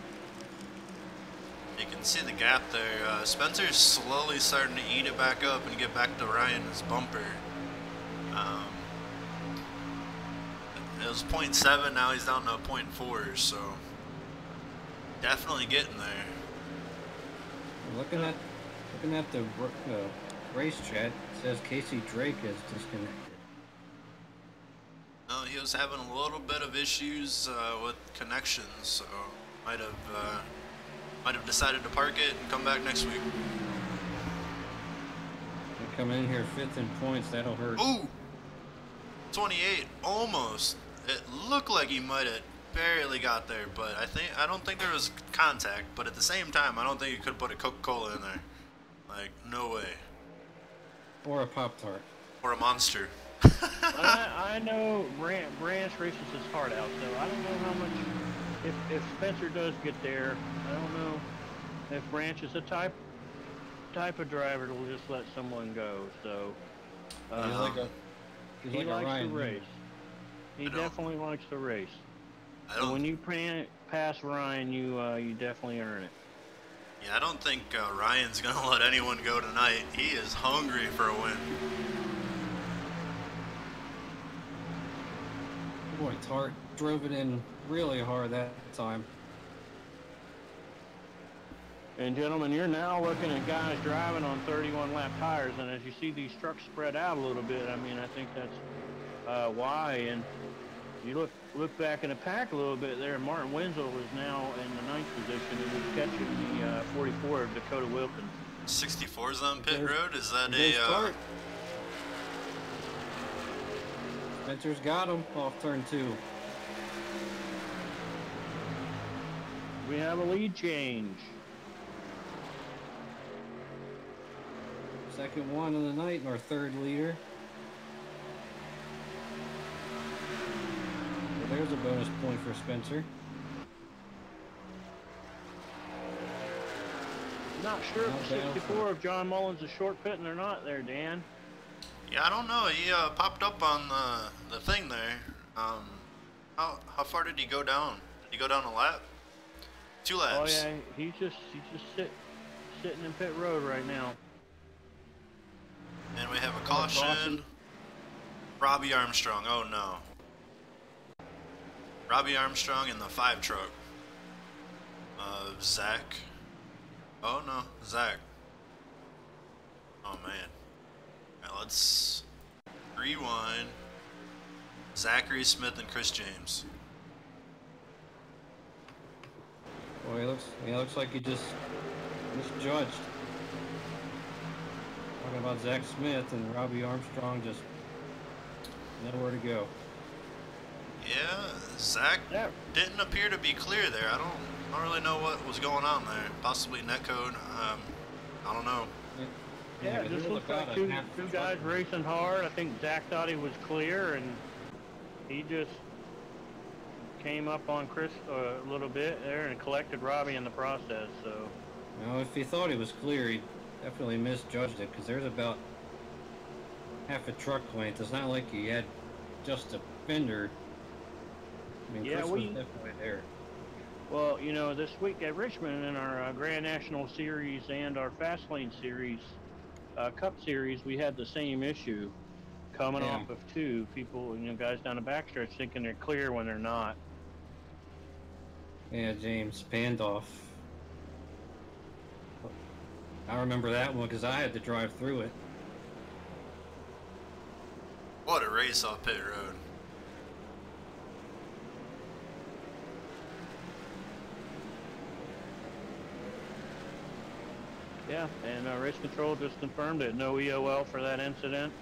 You can see the gap there. Spencer's slowly starting to eat it back up and get back to Ryan's bumper. It was 0.7, now he's down to 0.4, so definitely getting there. Looking at the race chat, it says Casey Drake is disconnected. No, he was having a little bit of issues with connections, so might have decided to park it and come back next week. Coming in here 5th in points, that'll hurt. Ooh! 28, almost. It looked like he might have barely got there, but I don't think there was contact, but at the same time, I don't think you could put a Coca-Cola in there. Like, no way. Or a Pop-Tart. Or a Monster. I know Branch races his heart out, so I don't know how much. If Spencer does get there, I don't know if Branch is the type of driver that will just let someone go. So he likes to race. He definitely likes to race. So when you pass Ryan, you definitely earn it. Yeah, I don't think Ryan's gonna let anyone go tonight. He is hungry for a win. Boy, Tart drove it in really hard that time. And gentlemen, you're now looking at guys driving on 31 lap tires, and as you see these trucks spread out a little bit, I mean, I think that's why. And you look back in the pack a little bit there. Martin Wenzel is now in the 9th position, and he's catching the 44 of Dakota Wilkins. 64's on pit road. Is that Tart. Spencer's got him off turn 2. We have a lead change. Second one of the night and our 3rd leader. So there's a bonus point for Spencer. Not sure if the 64 of John Mullins is short pitting or not there, Dan. Yeah, I don't know. He popped up on the thing there. How far did he go down? Did he go down a lap? 2 laps. Oh yeah, he's just sitting in pit road right now. And we have a caution. Robbie Armstrong, oh no. Robbie Armstrong in the 5 truck. Zach. Oh no, Zach. Oh man. Alright, let's rewind. Zachary Smith and Chris James. Boy, he looks like he just misjudged. Talking about Zach Smith and Robbie Armstrong, just nowhere to go. Yeah, Zach didn't appear to be clear there. I don't really know what was going on there. Possibly netcode. I don't know. Yeah, it just looks like two guys racing hard. I think Zach thought he was clear, and he just came up on Chris a little bit there and collected Robbie in the process. So, you know, if he thought he was clear, he definitely misjudged it, because there's about half a truck length. It's not like he had just a fender. I mean, yeah, Chris was definitely there. Well, you know, this week at Richmond in our Grand National Series and our Fastlane Series, Cup Series, we had the same issue coming off of 2 people, you know, guys down the backstretch thinking they're clear when they're not. Yeah, James Pandoff. I remember that one because I had to drive through it. What a race off pit road. Yeah, and race control just confirmed it. No EOL for that incident.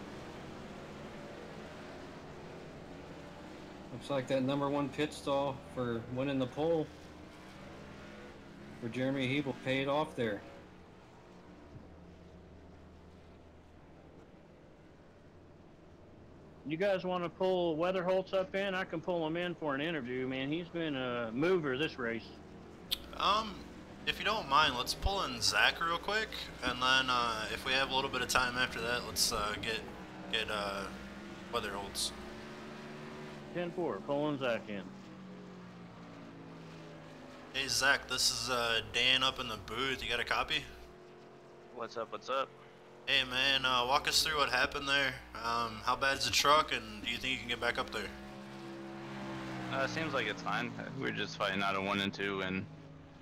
Looks like that #1 pit stall for winning the pole for Jeremy Hebel paid off there. You guys want to pull Weatherholtz up in? I can pull him in for an interview, man. He's been a mover this race. If you don't mind, let's pull in Zach real quick, and then if we have a little bit of time after that, let's get Weatherholtz. 10-4, pulling Zach in. Hey Zach, this is Dan up in the booth. You got a copy? What's up? What's up? Hey man, walk us through what happened there. How bad is the truck, and do you think you can get back up there? Seems like it's fine. We were just fighting out of 1 and 2, and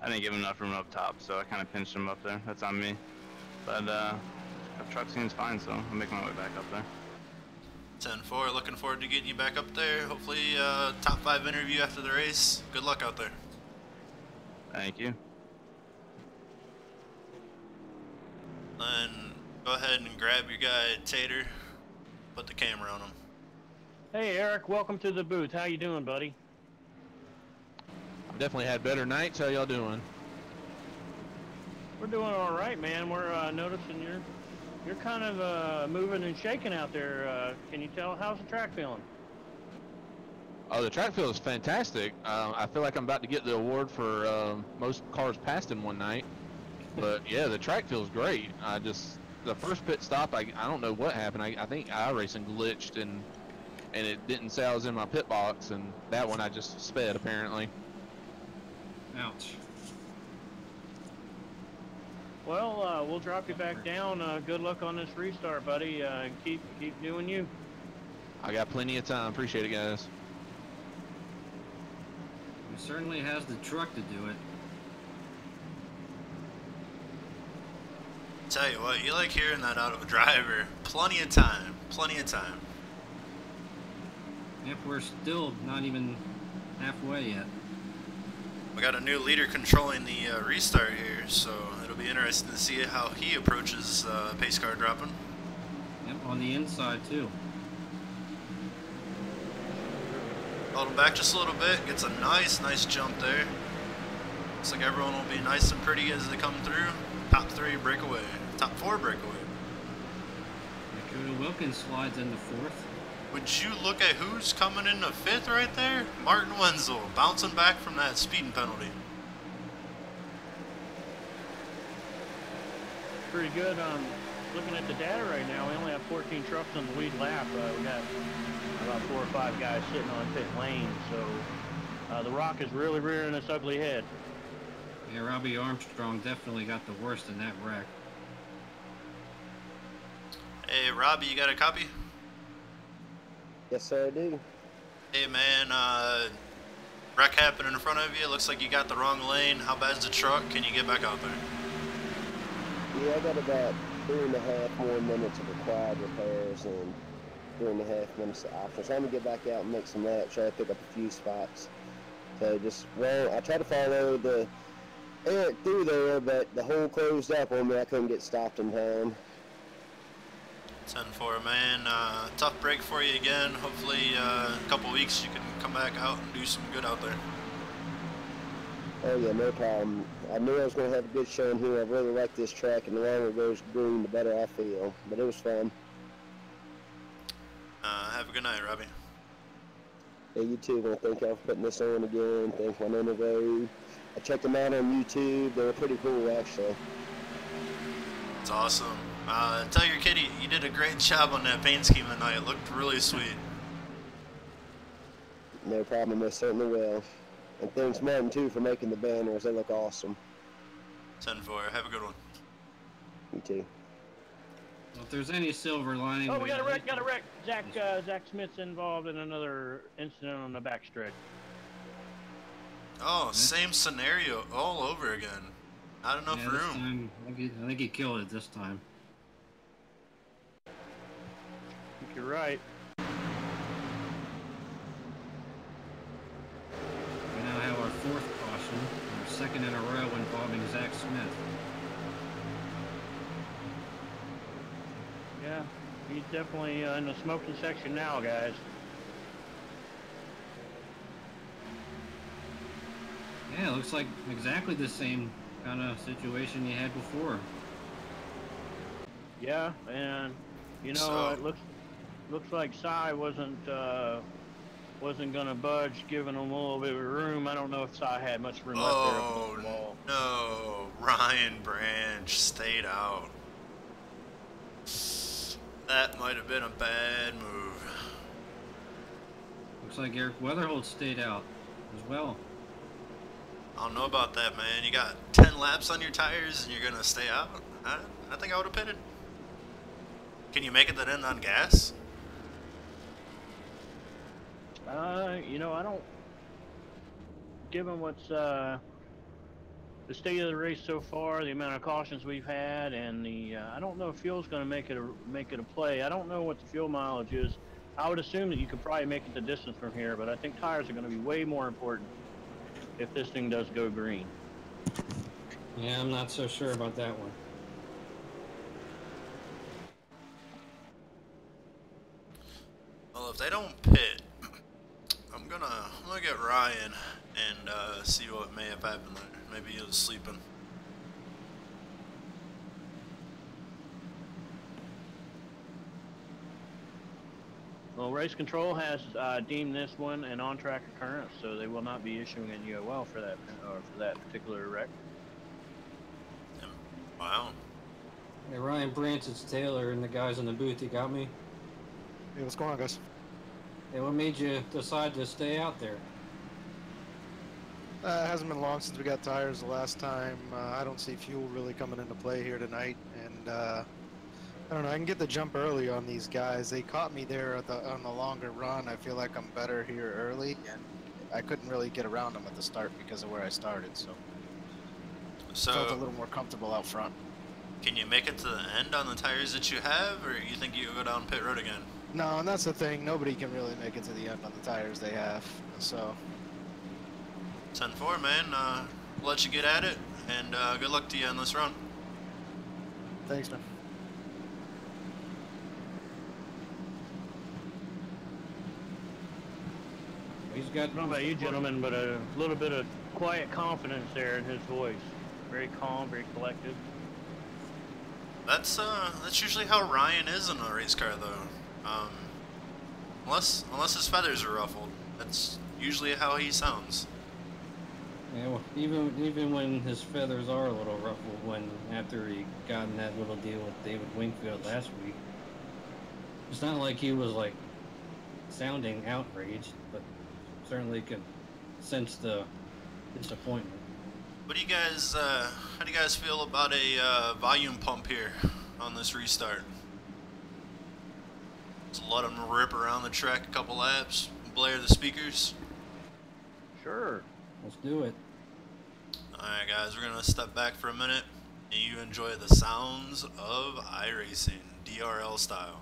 I didn't give him enough room up top, so I kind of pinched him up there. That's on me. But the truck seems fine, so I'm making my way back up there. 10-4, looking forward to getting you back up there. Hopefully, top 5 interview after the race. Good luck out there. Thank you. Then go ahead and grab your guy Tater. Put the camera on him. Hey Eric, welcome to the booth. How you doing, buddy? I've definitely had better nights. How y'all doing? We're doing all right, man. We're noticing you're kind of moving and shaking out there. Can you tell, how's the track feeling? Oh, the track feels fantastic. I feel like I'm about to get the award for most cars passed in one night. But yeah, the track feels great. The first pit stop, I don't know what happened. I think iRacing glitched and it didn't say I was in my pit box, and that one I just sped apparently. Ouch. Well, we'll drop you back down. Good luck on this restart, buddy. Keep doing you. I got plenty of time. Appreciate it, guys. He certainly has the truck to do it. Tell you what, you like hearing that out of a driver. Plenty of time. Plenty of time. If we're still not even halfway yet. We got a new leader controlling the restart here, so it'll be interesting to see how he approaches pace car dropping. Yep, on the inside too. Hold him back just a little bit, gets a nice jump there. Looks like everyone will be nice and pretty as they come through. Top 3 breakaway, top 4 breakaway. Dakota Wilkins slides into 4th. Would you look at who's coming into 5th right there? Martin Wenzel, bouncing back from that speeding penalty. Pretty good. Looking at the data right now, we only have 14 trucks on the lead lap. We got about 4 or 5 guys sitting on pit lane, so the Rock is really rearing its ugly head. Yeah, Robbie Armstrong definitely got the worst in that wreck. Hey, Robbie, you got a copy? Yes, sir, I do. Hey, man, wreck happened in front of you. Looks like you got the wrong lane. How bad's the truck? Can you get back out there? Yeah, I got about 3.5 more minutes of required repairs and 3.5 minutes of options. So I'm gonna get back out and make some laps, try to pick up a few spots. So I tried to follow the Eric through there, but the hole closed up on me. I couldn't get stopped in time. 10-4, man. Tough break for you again. Hopefully, in a couple weeks you can come back out and do some good out there. Oh yeah, no problem. I knew I was going to have a good showing here. I really like this track, and the longer it goes green, the better I feel. But it was fun. Have a good night, Robbie. Yeah, you too. I want to thank y'all for putting this on again. Thank WINONA Road. I checked them out on YouTube. They were pretty cool, actually. It's awesome. Tell your kid you did a great job on that paint scheme tonight. It looked really sweet. No problem. They certainly will. And thanks, Martin, too, for making the banners. They look awesome. 10-4. Have a good one. You too. Well, if there's any silver lining... Oh, we got a wreck. Zach Smith's involved in another incident on the backstretch. Oh, same scenario all over again. Not enough This room. time, I think he killed it this time. I think you're right. We now have our 4th caution, our 2nd in a row involving Zach Smith. Yeah, he's definitely in the smoking section now, guys. Yeah, it looks like exactly the same kind of situation you had before. Yeah, and you know So- it looks like Cy wasn't gonna budge, giving him a little bit of room. I don't know if Cy had much room left there up against the wall. No, Ryan Branch stayed out. That might have been a bad move. Looks like Eric Weatherholt stayed out as well. I don't know about that, man. You got 10 laps on your tires and you're gonna stay out? I think I would have pitted. Can you make it that end on gas? You know, I don't. Given what's the state of the race so far, the amount of cautions we've had, and I don't know if fuel's going to make it a play. I don't know what the fuel mileage is. I would assume that you could probably make it the distance from here, but I think tires are going to be way more important if this thing does go green. Yeah, I'm not so sure about that one. Well, if they don't pit, I'm gonna get Ryan and see what may have happened there. Maybe he was sleeping. Well, race control has deemed this one an on-track occurrence, so they will not be issuing an UOL for that particular wreck. Wow. Hey, Ryan Branch, it's Taylor and the guys in the booth. You got me? Hey, what's going on, guys? Hey, what made you decide to stay out there? It hasn't been long since we got tires the last time. I don't see fuel really coming into play here tonight, and I don't know. I can get the jump early on these guys. They caught me there on the longer run. I feel like I'm better here early, and I couldn't really get around them at the start because of where I started. So felt a little more comfortable out front. Can you make it to the end on the tires that you have, or you think you go down pit road again? No, and that's the thing. Nobody can really make it to the end on the tires they have. So 10-4, man. We'll let you get at it, and good luck to you on this run. thanks, man. He's got. I don't know about you gentlemen, but a little bit of quiet confidence there in his voice. Very calm, very collected. That's usually how Ryan is in a race car, though. Unless his feathers are ruffled, that's usually how he sounds. Yeah, well, even when his feathers are a little ruffled, after he got in that little deal with David Wingfield last week, it's not like he was like sounding outraged, but certainly could sense the disappointment. What do you guys, how do you guys feel about a volume pump here on this restart? Let's let them rip around the track a couple laps, blare the speakers. Sure. Let's do it. Alright guys, we're gonna step back for a minute and you enjoy the sounds of iRacing, DRL style.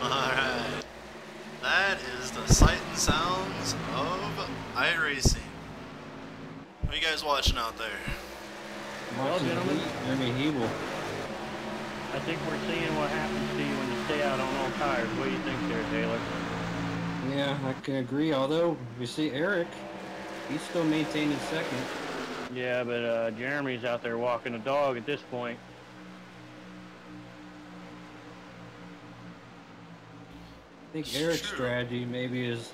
Alright, that is the sight and sounds of iRacing. What are you guys watching out there? Well, gentlemen, Jeremy Hebel. I think we're seeing what happens to you when you stay out on all tires. What do you think there, Taylor? Yeah, I can agree. Although, you see Eric, he's still maintaining second. Yeah, but Jeremy's out there walking a dog at this point. I think Eric's strategy maybe is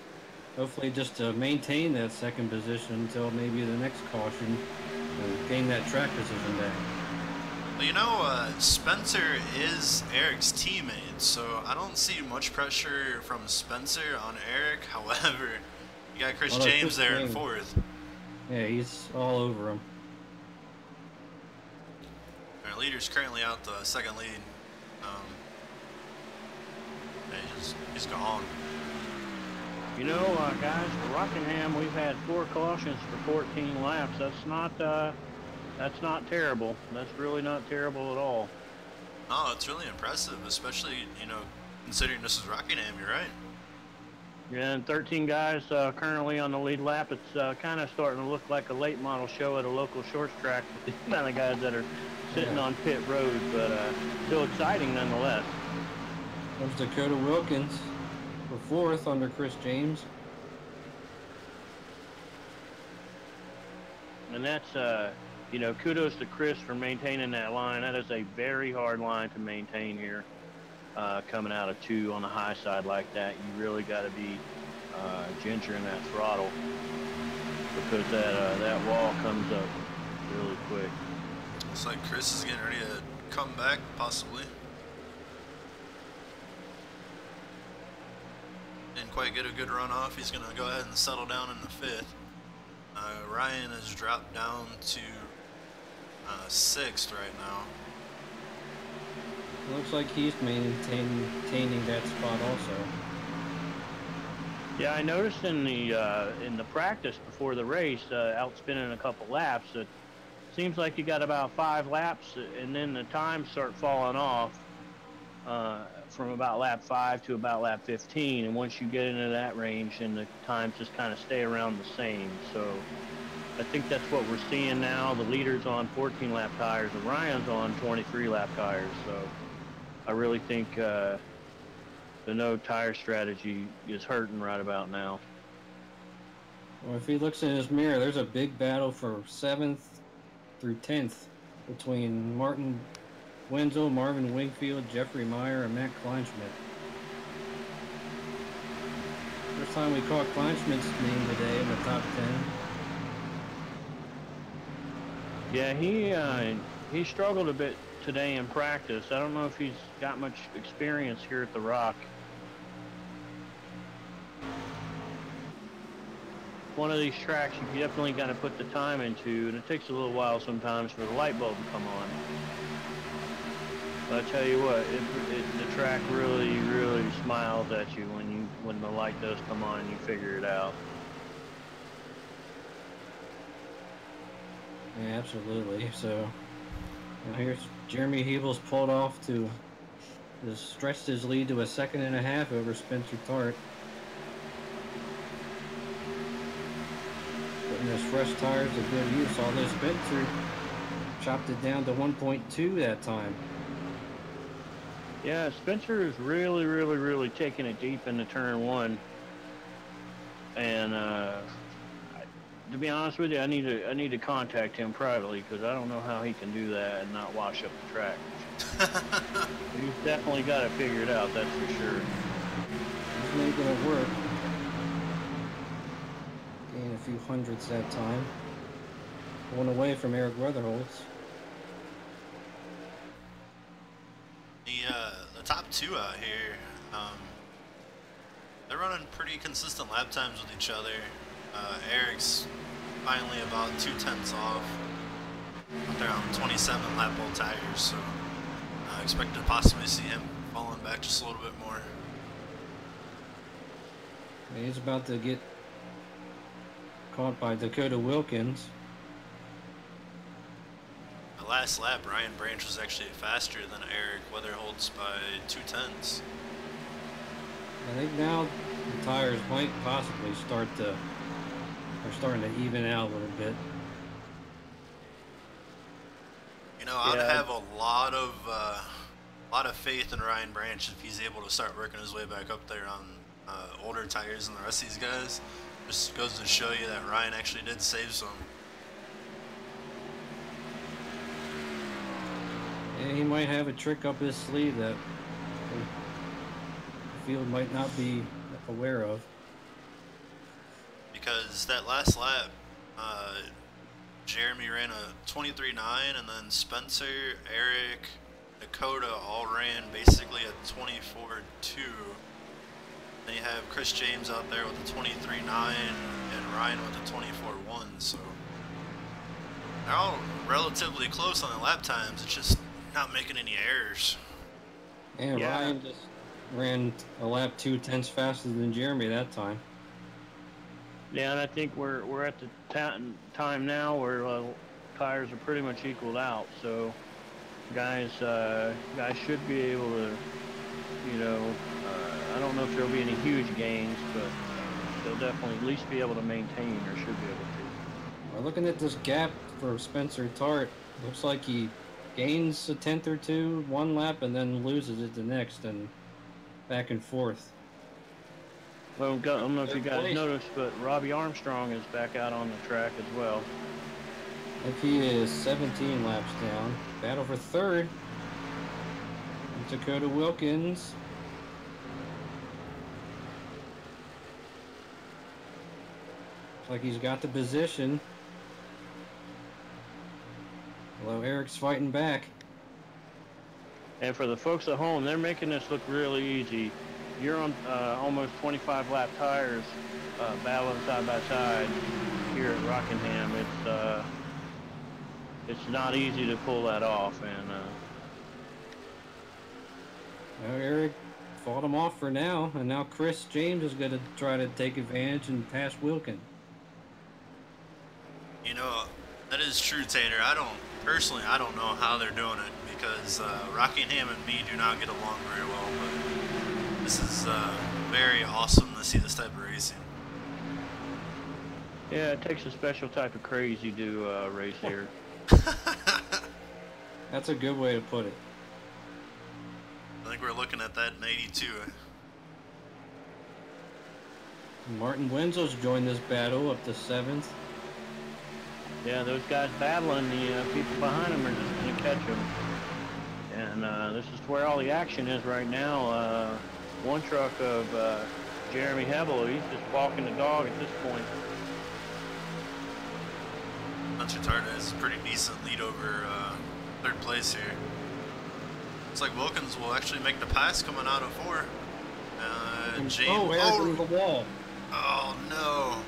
hopefully just to maintain that second position until maybe the next caution and gain that track position back. Well, you know, Spencer is Eric's teammate, so I don't see much pressure from Spencer on Eric. However, you got Chris James there in fourth. Yeah, he's all over him. Our leader's currently out the second lead. He's gone. You know, guys, for Rockingham, we've had 4 cautions for 14 laps. That's not terrible. That's really not terrible at all. No, it's really impressive, especially, you know, considering this is Rockingham, you're right. Yeah, and 13 guys currently on the lead lap. It's kind of starting to look like a late model show at a local short track with the amount of guys that are sitting on pit road, but still exciting nonetheless. There's Dakota Wilkins for 4th under Chris James. And that's, you know, kudos to Chris for maintaining that line. That is a very hard line to maintain here, coming out of 2 on the high side like that. You really got to be gingering that throttle because that wall comes up really quick. Looks like Chris is getting ready to come back, possibly. Didn't quite get a good run off. He's going to go ahead and settle down in the 5th. Ryan has dropped down to 6th right now. Looks like he's maintaining that spot also. Yeah, I noticed in the practice before the race, out spinning a couple laps, it seems like you got about 5 laps, and then the times start falling off from about lap 5 to about lap 15, and once you get into that range, and the times just kind of stay around the same. So I think that's what we're seeing now. The leader's on 14-lap tires, and Ryan's on 23-lap tires. So I really think the no tire strategy is hurting right about now. Well, if he looks in his mirror, there's a big battle for 7th through 10th between Martin Wenzel, Marvin Wingfield, Jeffrey Meyer, and Matt Kleinschmidt. First time we caught Kleinschmidt's name today in the top 10. Yeah, he struggled a bit today in practice. I don't know if he's got much experience here at the Rock. One of these tracks you definitely got to put the time into, and it takes a little while sometimes for the light bulb to come on. But I tell you what, the track really, really smiles at you when the light does come on and you figure it out. Yeah, absolutely. So now here's Jeremy Hebels pulled off to stretched his lead to a 2.5 seconds over Spencer Tart. Putting his fresh tires to good use, although Spencer chopped it down to 1.2 that time. Yeah, Spencer is really, really, really taking it deep into turn 1. And to be honest with you, I need to contact him privately because I don't know how he can do that and not wash up the track. He's definitely got it figured out, that's for sure. He's making it work. Gained a few hundredths that time. One away from Eric Weatherholtz. The top 2 out here, they're running pretty consistent lap times with each other. Eric's finally about 0.2 off. They're on 27 lap old tires, so I expect to possibly see him falling back just a little bit more. He's about to get caught by Dakota Wilkins. The last lap, Ryan Branch was actually faster than Eric Weatherholtz by 0.2. I think now the tires might possibly they're starting to even out a little bit. You know, I'd have a lot of faith in Ryan Branch if he's able to start working his way back up there on older tires than the rest of these guys. Just goes to show you that Ryan actually did save some. Yeah, he might have a trick up his sleeve that the field might not be aware of. Because that last lap, Jeremy ran a 23.9, and then Spencer, Eric, Dakota all ran basically a 24.2. Then you have Chris James out there with a 23.9 and Ryan with a 24.1. So they're all relatively close on the lap times. It's just not making any errors. And yeah. Ryan just ran a lap 0.2 faster than Jeremy that time. Yeah, and I think we're at the time now where tires are pretty much equaled out. So guys should be able to, I don't know if there'll be any huge gains, but they'll definitely at least be able to maintain or should be able to. We're looking at this gap for Spencer Tart. Looks like he gains a 10th or 2 one lap and then loses it the next, and back and forth. Well, I don't know if you guys noticed, but Robbie Armstrong is back out on the track as well. I think he is 17 laps down. Battle for third. Dakota Wilkins. Looks like he's got the position. Although Eric's fighting back. And for the folks at home, they're making this look really easy. You're on almost 25 lap tires, battling side by side here at Rockingham. It's not easy to pull that off, and Eric fought him off for now, and now Chris James is going to try to take advantage and pass Wilkin. You know, that is true, Tater. I don't know how they're doing it, because Rockingham and me do not get along very well, but this is very awesome to see this type of racing. Yeah, it takes a special type of crazy to race here. That's a good way to put it. I think we're looking at that in 82. Martin Wenzel's joined this battle up to 7th. Yeah, those guys battling, the people behind them are just going to catch them. And this is where all the action is right now. One truck of Jeremy Hebel, he's just walking the dog at this point. Uncharted has a pretty decent lead over third place here. Looks like Wilkins will actually make the pass coming out of 4. James. Oh, Eric into the wall. Oh no.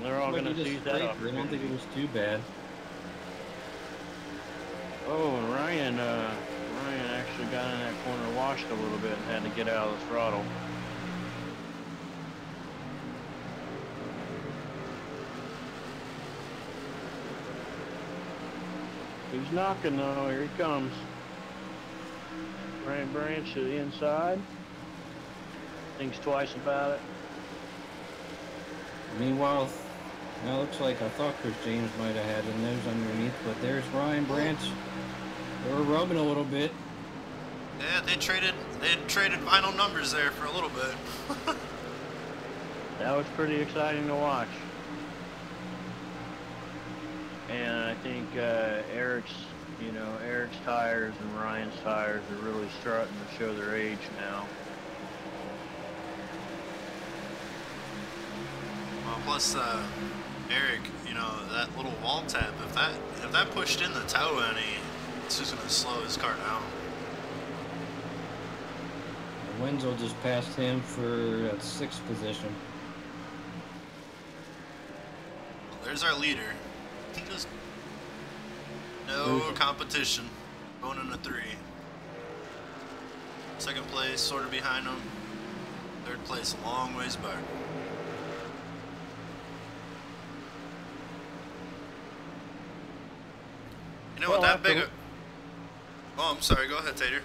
They're all going to seize that up. I don't think it was too bad. Oh, and Ryan actually got in that corner, washed a little bit, and had to get out of the throttle. He's knocking though, here he comes. Ryan Branch to the inside. Thinks twice about it. Meanwhile, now it looks like I thought Chris James might have had a nose underneath, but there's Ryan Branch. They were rubbing a little bit. Yeah, they traded final numbers there for a little bit. That was pretty exciting to watch. And I think Eric's tires and Ryan's tires are really starting to show their age now. Well, plus Eric, that little wall tap, if that pushed in the toe any, it's just gonna slow his car down. Wenzel just passed him for 6th position. Well, there's our leader. Just no competition. Going into 3. Second place, sort of behind him. Third place, a long ways back. You know what that big? Oh, I'm sorry. Go ahead, Tater.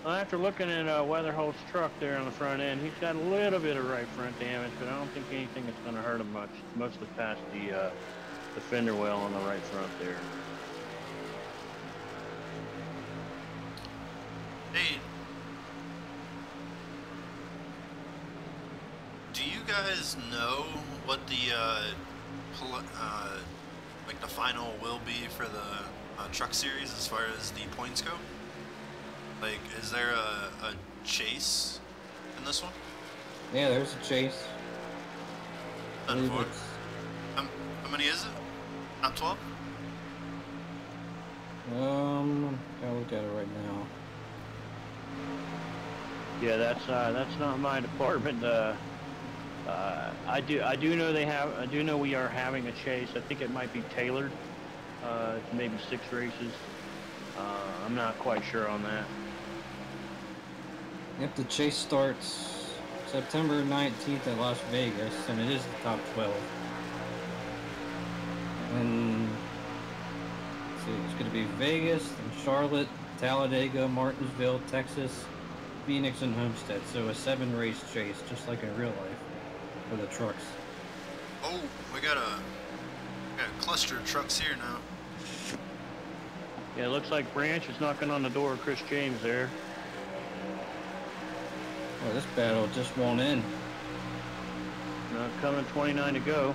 Well, after looking at Weatherholt's truck there on the front end, he's got a little bit of right front damage, but I don't think anything that's going to hurt him much. Mostly past the fender well on the right front there. Hey, do you guys know what the like the final will be for the truck series as far as the points go? Like, is there a chase in this one? Yeah, there's a chase. How many is it? Not 12? I'll look at it right now. Yeah, that's not my department. I do know we are having a chase. I think it might be tailored to maybe 6 races. I'm not quite sure on that. Yep, the chase starts September 19th at Las Vegas, and it is the top 12. And let's see, it's going to be Vegas, and Charlotte, Talladega, Martinsville, Texas, Phoenix, and Homestead. So a 7-race chase, just like in real life, for the trucks. Oh, we got a cluster of trucks here now. Yeah, it looks like Branch is knocking on the door of Chris James there. Oh, this battle just won't end. Coming 29 to go.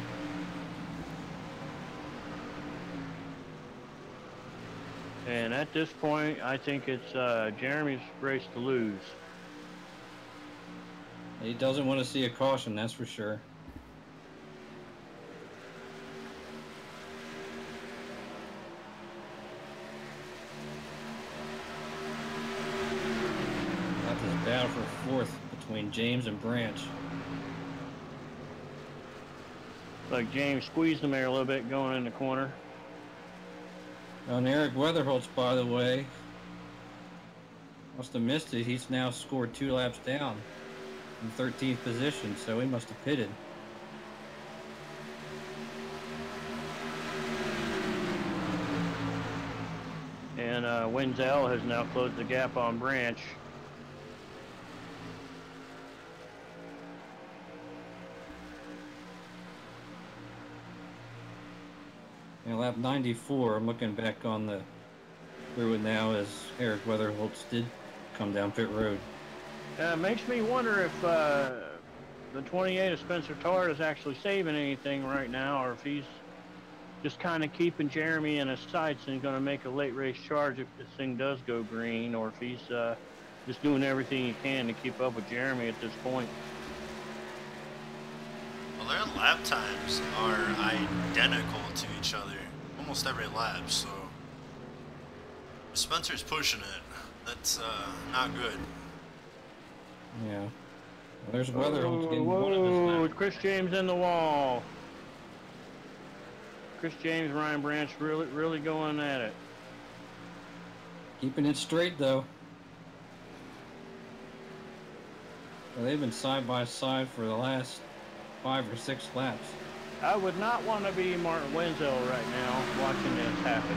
And at this point, I think it's Jeremy's race to lose. He doesn't want to see a caution, that's for sure. Got this battle for 4th between James and Branch. Like James squeezed him there a little bit going in the corner. On Eric Weatherholtz, by the way, must have missed it. He's now scored 2 laps down in 13th position, so he must have pitted. And Wenzel has now closed the gap on Branch. And lap 94, I'm looking back on the through it now as Eric Weatherholtz did come down pit road. It makes me wonder if the 28 of Spencer Tard is actually saving anything right now, or if he's just kind of keeping Jeremy in his sights and going to make a late race charge if this thing does go green, or if he's just doing everything he can to keep up with Jeremy at this point. Well, their lap times are identical to each other almost every lap, so if Spencer's pushing it, that's not good. Yeah. Well, there's weather. Whoa, Chris James in the wall. Chris James, Ryan Branch really going at it. Keeping it straight, though. Well, they've been side by side for the last 5 or 6 laps. I would not want to be Martin Wenzel right now watching this happen.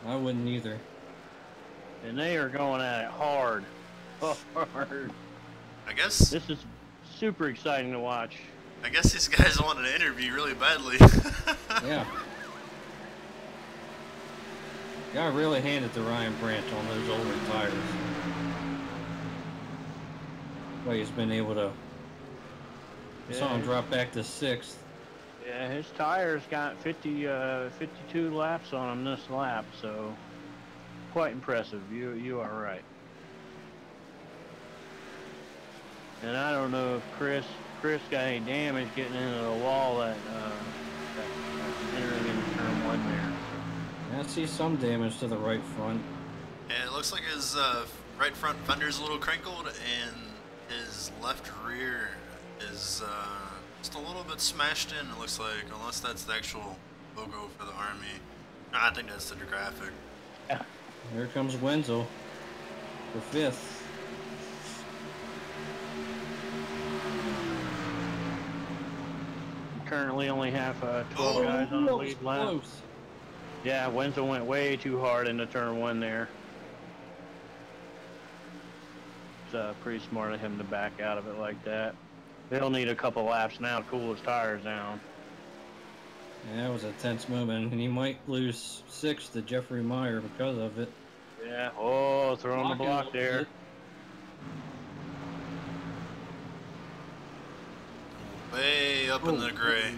I wouldn't either. And they are going at it hard. Hard. I guess This is super exciting to watch. I guess these guys want an interview really badly. Yeah. Got really handed to Ryan Branch on those older tires. Well, he's been able to. Saw him drop back to 6th. Yeah, his tires got 52 laps on him this lap, so quite impressive. You are right. And I don't know if Chris got any damage getting into the wall that entering into turn 1 there. I see some damage to the right front. And it looks like his right front fender's a little crinkled, and his left rear is just a little bit smashed in, it looks like, unless that's the actual logo for the Army. No, I think that's the graphic. Yeah. Here comes Wenzel for 5th. Currently only have 12 guys on the lead lap. Close. Yeah, Wenzel went way too hard into turn 1 there. It's pretty smart of him to back out of it like that. He'll need a couple laps now to cool his tires down. Yeah, that was a tense moment, and he might lose 6th to Jeffrey Meyer because of it. Yeah, oh, throwing the block there. Way up in the gray.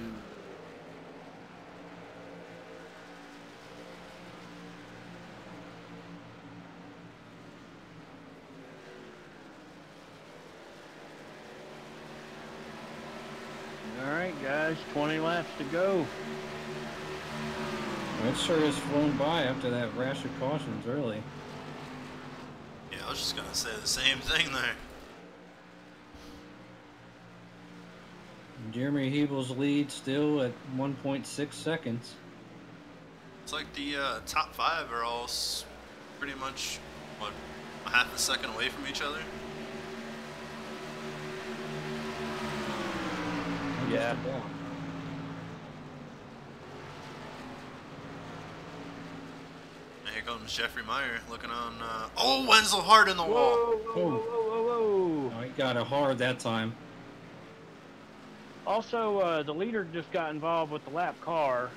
All right, guys, 20 laps to go. It sure has flown by after that rash of cautions early. Yeah, I was just gonna say the same thing there. Jeremy Hebel's lead still at 1.6 seconds. It's like the top 5 are all pretty much, what, a half a second away from each other? Yeah. And here comes Jeffrey Meyer looking on. Oh, Wenzel hard in the wall. Oh, he got it hard that time. Also, the leader just got involved with the lap car.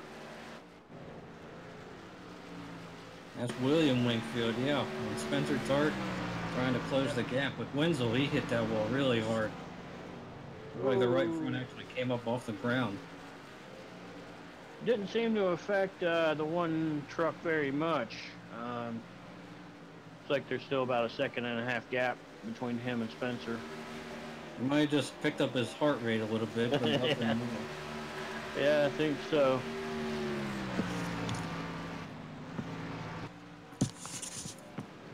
That's William Wingfield, yeah. And Spencer Tart trying to close the gap. With Wenzel, he hit that wall really hard. Like the right front actually came up off the ground. Didn't seem to affect the one truck very much. Looks like there's still about a 1.5 second gap between him and Spencer. He might have just picked up his heart rate a little bit, but nothing more. Yeah, I think so.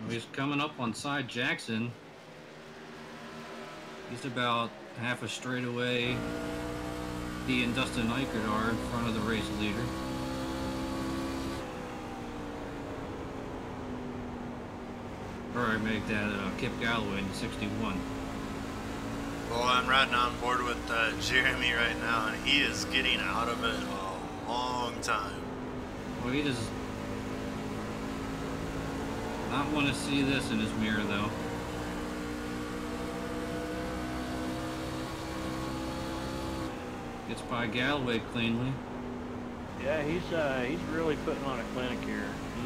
He's coming up on Cy Jackson. He's about half a straightaway. He and Dustin Eichert are in front of the race leader. Or I make that Kip Galloway in 61. Well, I'm riding on board with Jeremy right now, and he is getting out of it a long time. Well, he does not want to see this in his mirror, though. Gets by Galloway cleanly. Yeah, he's really putting on a clinic here. He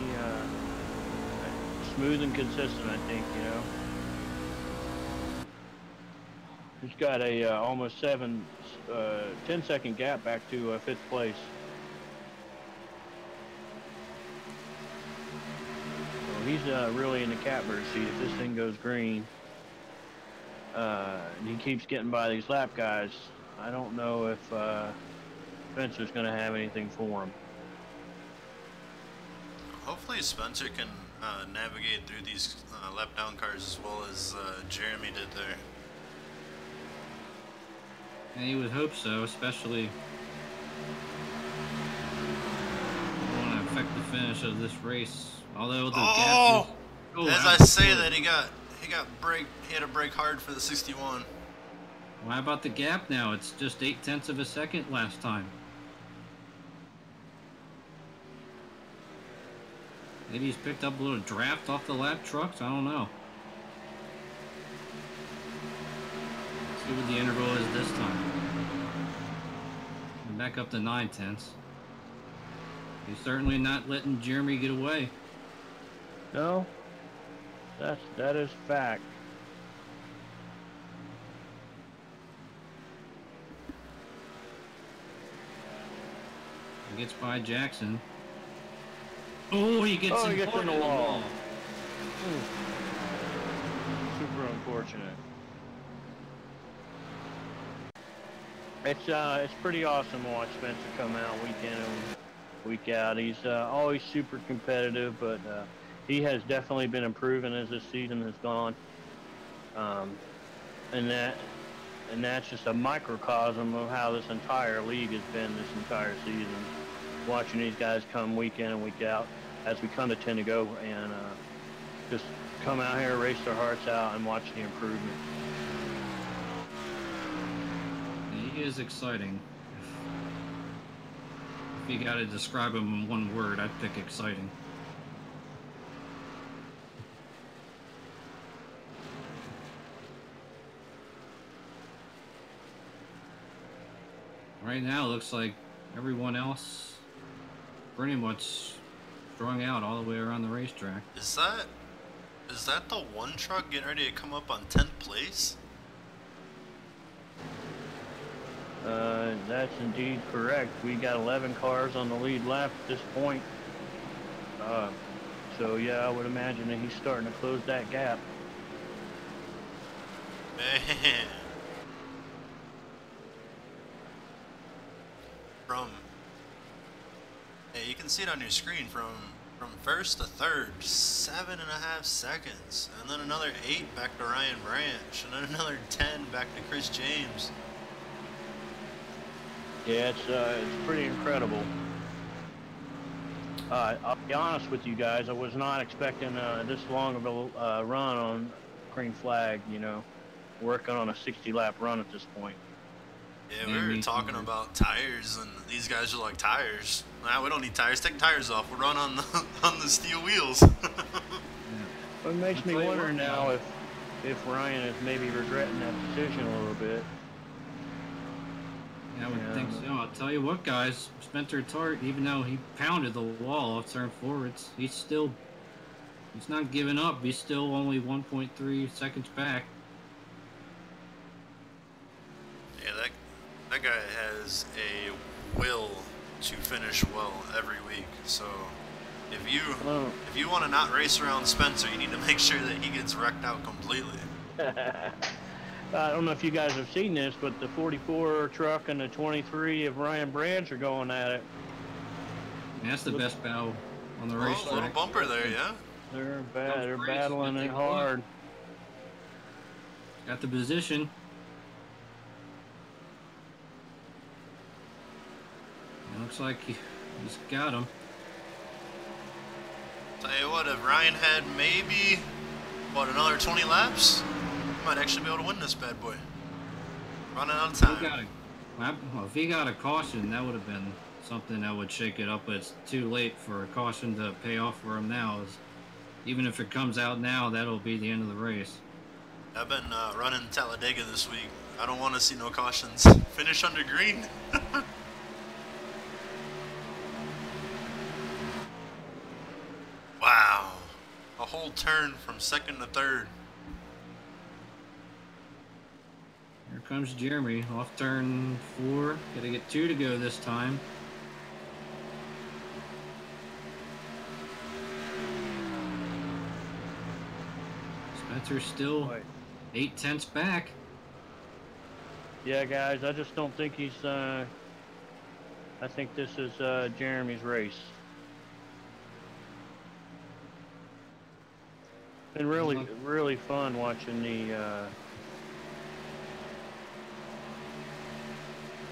smooth and consistent, I think, you know. He's got a almost 10-second gap back to 5th place. So he's really in the catbird seat if this thing goes green. He keeps getting by these lap guys. I don't know if Spencer's going to have anything for him. Hopefully Spencer can navigate through these lap down cars as well as Jeremy did there. And you would hope so, especially want to affect the finish of this race. Although the gap is, as I say that, he had to brake hard for the 61. Well, how about the gap now? It's just 0.8 of a second last time. Maybe he's picked up a little draft off the lap trucks. I don't know. Let's see what the interval is this time. And back up to 0.9. He's certainly not letting Jeremy get away. No, that is fact. He gets by Jackson. Oh, he gets in the wall. Super unfortunate. It's pretty awesome to watch Spencer come out week in and week out. He's always super competitive, but he has definitely been improving as this season has gone. And that's just a microcosm of how this entire league has been this entire season. Watching these guys come week in and week out, as we kind of tend to go and just come out here, race their hearts out, and watch the improvement. He is exciting. If you got to describe him in one word, I'd pick exciting. Right now, it looks like everyone else pretty much strung out all the way around the racetrack. Is that the one truck getting ready to come up on 10th place? That's indeed correct. We got 11 cars on the lead lap at this point. So yeah, I would imagine that he's starting to close that gap. Man. Yeah, you can see it on your screen from first to third, 7.5 seconds, and then another 8 back to Ryan Branch, and then another 10 back to Chris James. Yeah, it's pretty incredible. I'll be honest with you guys, I was not expecting this long of a run on green flag, you know, working on a 60-lap run at this point. Yeah, we were talking about tires, and these guys are like, tires? Nah, we don't need tires. Take tires off. We'll run on the steel wheels. Well, it makes me wonder now if Ryan is maybe regretting that decision a little bit. Yeah, I would think so. I'll tell you what, guys. Spencer Tart, even though he pounded the wall off turn 4, he's not giving up. He's still only 1.3 seconds back. Yeah, that guy has a will to finish well every week. So if you want to not race around Spencer, you need to make sure that he gets wrecked out completely. I don't know if you guys have seen this, but the 44 truck and the 23 of Ryan Branch are going at it. And that's the best battle on the racetrack. A little bumper there, yeah. They're battling it hard. Got the position. It looks like he's got him. Tell you what, if Ryan had maybe, another 20 laps, he might actually be able to win this bad boy. Running out of time. If he got a caution, that would have been something that would shake it up, but it's too late for a caution to pay off for him now. Even if it comes out now, that'll be the end of the race. I've been running Talladega this week. I don't want to see no cautions. Finish under green. Wow. A whole turn from second to third. Here comes Jeremy off turn 4. Gotta get 2 to go this time. Spencer's still 8/10 back. Yeah, guys, I just don't think he's. I think this is Jeremy's race. Been really fun watching the.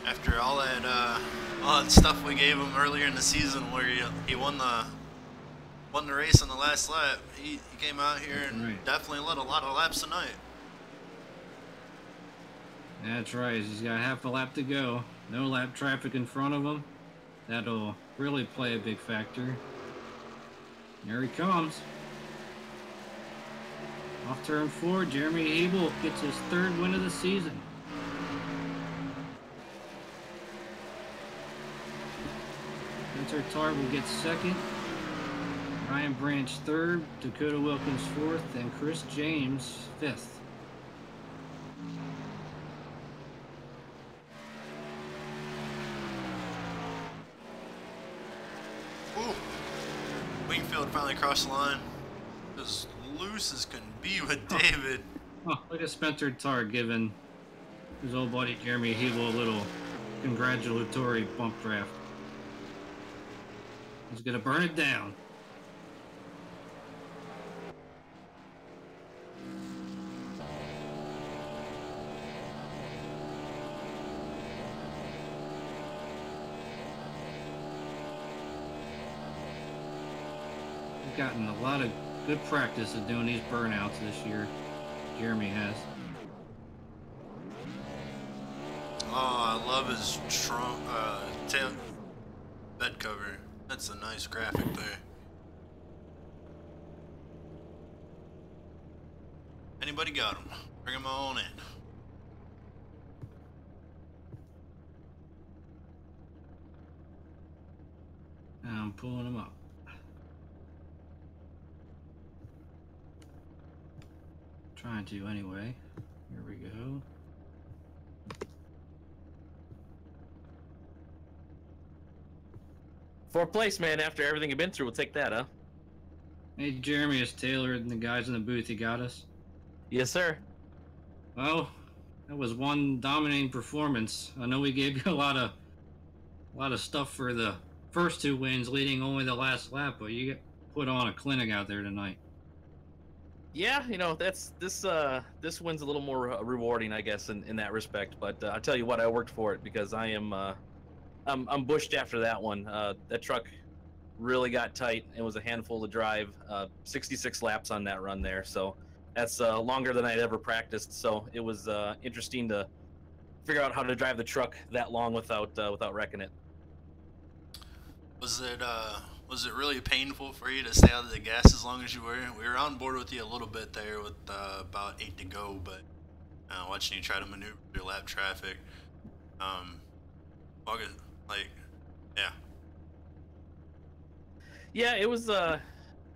After all that stuff we gave him earlier in the season, where he won the race on the last lap, he came out here and definitely led a lot of laps tonight. That's right. He's got half a lap to go. No lap traffic in front of him. That'll really play a big factor. Here he comes. Off turn 4, Jeremy Abel gets his 3rd win of the season. Spencer Tarble gets 2nd. Ryan Branch 3rd. Dakota Wilkins 4th. And Chris James 5th. Ooh. Wingfield finally crossed the line. As loose as can be with David. Oh, look at Spencer Tar giving his old buddy Jeremy Hebel a little congratulatory bump draft. He's gonna burn it down. We've gotten a lot of good practice of doing these burnouts this year. Jeremy has. Oh, I love his tail bed cover. That's a nice graphic there. Anybody got him? Bring him on in. I'm pulling him up. Trying to anyway. Here we go. Fourth place, man. After everything you've been through, we'll take that, huh? Hey, Jeremy, is Taylor and the guys in the booth, you got us? Yes, sir. Well, that was one dominating performance. I know we gave you a lot of stuff for the first 2 wins, leading only the last lap, but you put on a clinic out there tonight. Yeah, you know, this win's a little more rewarding, I guess, in that respect. But I tell you what, I worked for it because I'm bushed after that one. That truck really got tight. It was a handful to drive. 66 laps on that run there, so that's longer than I'd ever practiced. So it was interesting to figure out how to drive the truck that long without wrecking it. Was it really painful for you to stay out of the gas as long as you were? We were on board with you a little bit there with about 8 to go, but watching you try to maneuver your lap traffic, yeah, it was a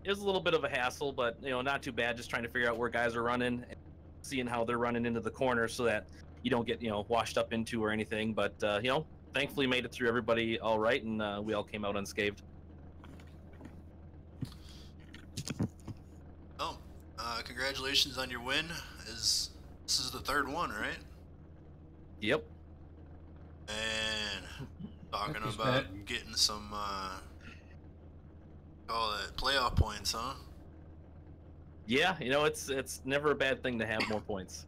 little bit of a hassle, but you know, not too bad. Just trying to figure out where guys are running, and seeing how they're running into the corner so that you don't get washed up into or anything. But thankfully made it through everybody all right, and we all came out unscathed. Oh, congratulations on your win. This is the 3rd one, right? Yep. And talking about getting some playoff points, huh? Yeah, it's never a bad thing to have more points.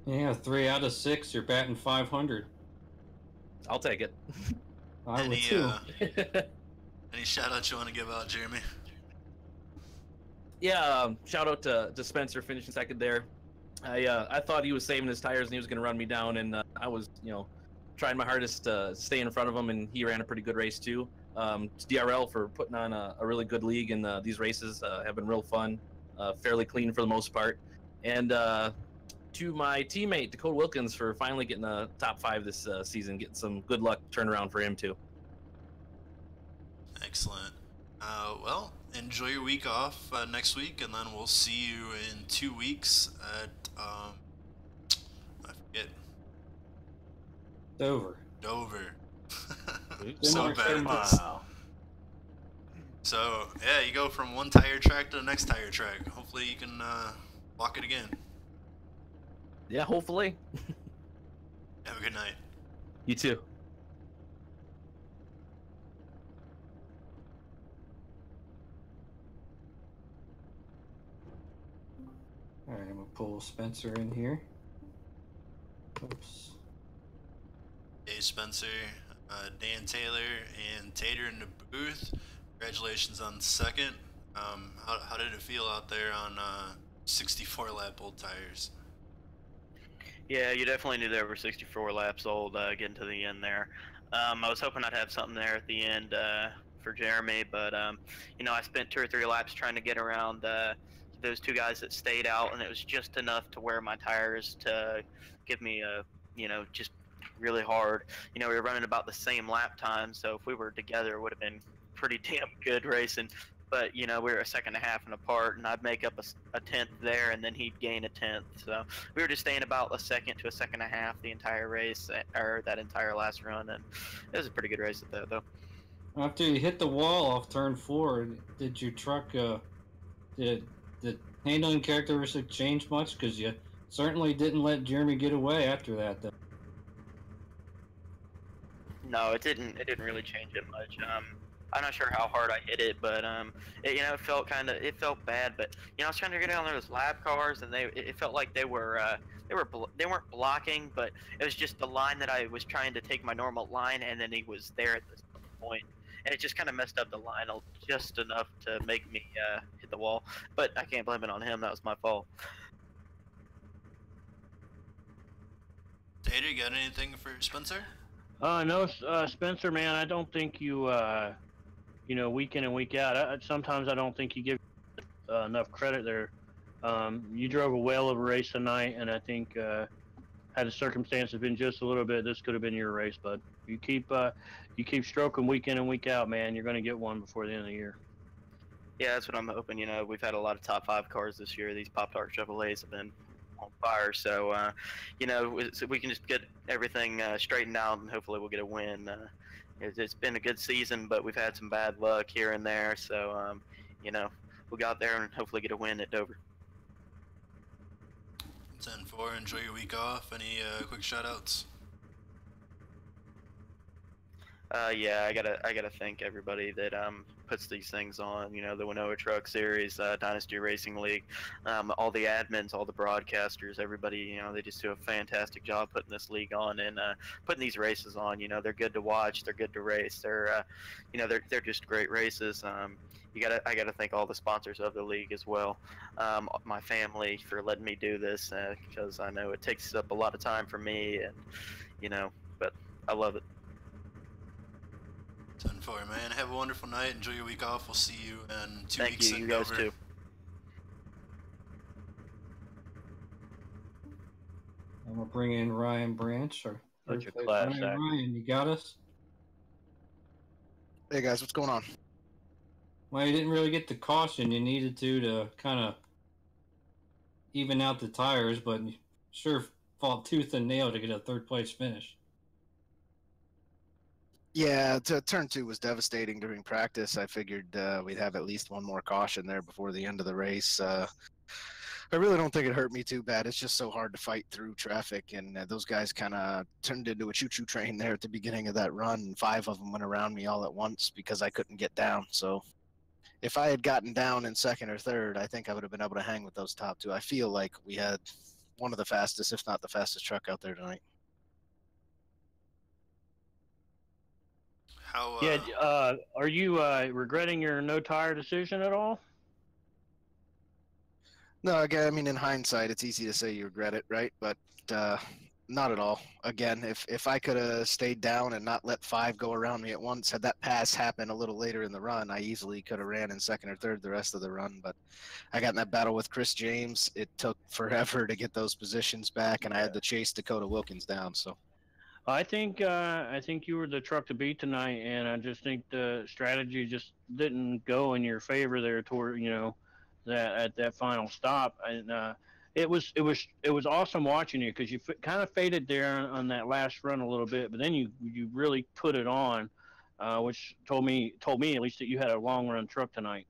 Yeah, 3 out of 6. You're batting 500. I'll take it. I would too. Any shout outs you want to give out, Jeremy? Yeah, shout out to Spencer finishing 2nd there. I thought he was saving his tires and he was going to run me down, and I was trying my hardest to stay in front of him, and he ran a pretty good race too. To DRL for putting on a really good league, and these races have been real fun, fairly clean for the most part. And to my teammate Dakota Wilkins for finally getting a top 5 this season, getting some good luck turnaround for him too. Excellent. Well, enjoy your week off next week, and then we'll see you in 2 weeks at I forget Dover. Dover. Similar So bad circuit. at this. Wow. So yeah, you go from one tire track to the next tire track. Hopefully you can walk it again. Yeah, hopefully. Have a good night. You too. All right, I'm gonna pull Spencer in here. Oops. Dave Spencer, Dan Taylor, and Tater in the booth. Congratulations on second. How did it feel out there on 64 lap old tires? Yeah, you definitely knew they were 64 laps old getting to the end there. I was hoping I'd have something there at the end for Jeremy, but you know, I spent 2 or 3 laps trying to get around those 2 guys that stayed out, and it was just enough to wear my tires to give me a, you know, just really hard. You know, we were running about the same lap time, so if we were together, it would have been pretty damn good racing. But you know, we were a second and a half and apart, and I'd make up a tenth there, and then he'd gain a tenth. So we were just staying about a second to a second and a half the entire race, or that entire last run, and it was a pretty good race at that, though. After you hit the wall off turn 4, did your truck did the handling characteristic change much? Because you certainly didn't let Jeremy get away after that. Though. No, it didn't. It didn't really change it much. I'm not sure how hard I hit it, but it, you know, it felt bad. But you know, I was trying to get on those lab cars, and it felt like they weren't blocking, but it was just the line that I was trying to take my normal line, and then he was there at this point, and it just kind of messed up the line just enough to make me hit the wall. But I can't blame it on him. That was my fault. Tater, you got anything for Spencer? No, Spencer, man, I don't think you, you know, week in and week out. Sometimes I don't think you give enough credit there. You drove a whale of a race tonight, and I think had the circumstances been just a little bit, this could have been your race. But you keep stroking week in and week out, man. You're going to get one before the end of the year. Yeah, that's what I'm hoping. You know, we've had a lot of top 5 cars this year. These Pop Tart Chevrolets have been on fire. So, you know, we can just get everything straightened out, and hopefully we'll get a win. It's been a good season, but we've had some bad luck here and there. So, you know, we'll go out there and hopefully get a win at Dover. 10-4, enjoy your week off. Any quick shout-outs? Yeah, I gotta thank everybody that puts these things on. You know, the WINONA Truck Series, Dynasty Racing League, all the admins, all the broadcasters, everybody. You know, they just do a fantastic job putting this league on and putting these races on. You know, they're good to watch, they're good to race. They're, you know, they're just great races. I gotta thank all the sponsors of the league as well. My family for letting me do this because I know it takes up a lot of time for me, and you know, but I love it. 10-4, man. Have a wonderful night. Enjoy your week off. We'll see you in 2 Thank weeks you. in You guys Dover. too. I'm gonna bring in Ryan Branch. Or Such a class act. Ryan, you got us? Hey guys, what's going on? Well, you didn't really get the caution you needed to kind of even out the tires, but sure fought tooth and nail to get a 3rd place finish. Yeah, turn 2 was devastating during practice. I figured we'd have at least one more caution there before the end of the race. I really don't think it hurt me too bad. It's just so hard to fight through traffic, and those guys kind of turned into a choo-choo train there at the beginning of that run, and 5 of them went around me all at once because I couldn't get down. So if I had gotten down in 2nd or 3rd, I think I would have been able to hang with those top 2. I feel like we had one of the fastest, if not the fastest truck out there tonight. How, Yeah, are you regretting your no tire decision at all? No, again, I mean, in hindsight, it's easy to say you regret it, right? But not at all. Again, if I could have stayed down and not let 5 go around me at once, had that pass happen a little later in the run, I easily could have ran in 2nd or 3rd the rest of the run. But I got in that battle with Chris James. It took forever to get those positions back, and I had to chase Dakota Wilkins down. So I think you were the truck to beat tonight, and I just think the strategy just didn't go in your favor there toward, you know, that at that final stop. And it was awesome watching you because you kind of faded there on that last run a little bit, but then you really put it on, which told me at least that you had a long run truck tonight.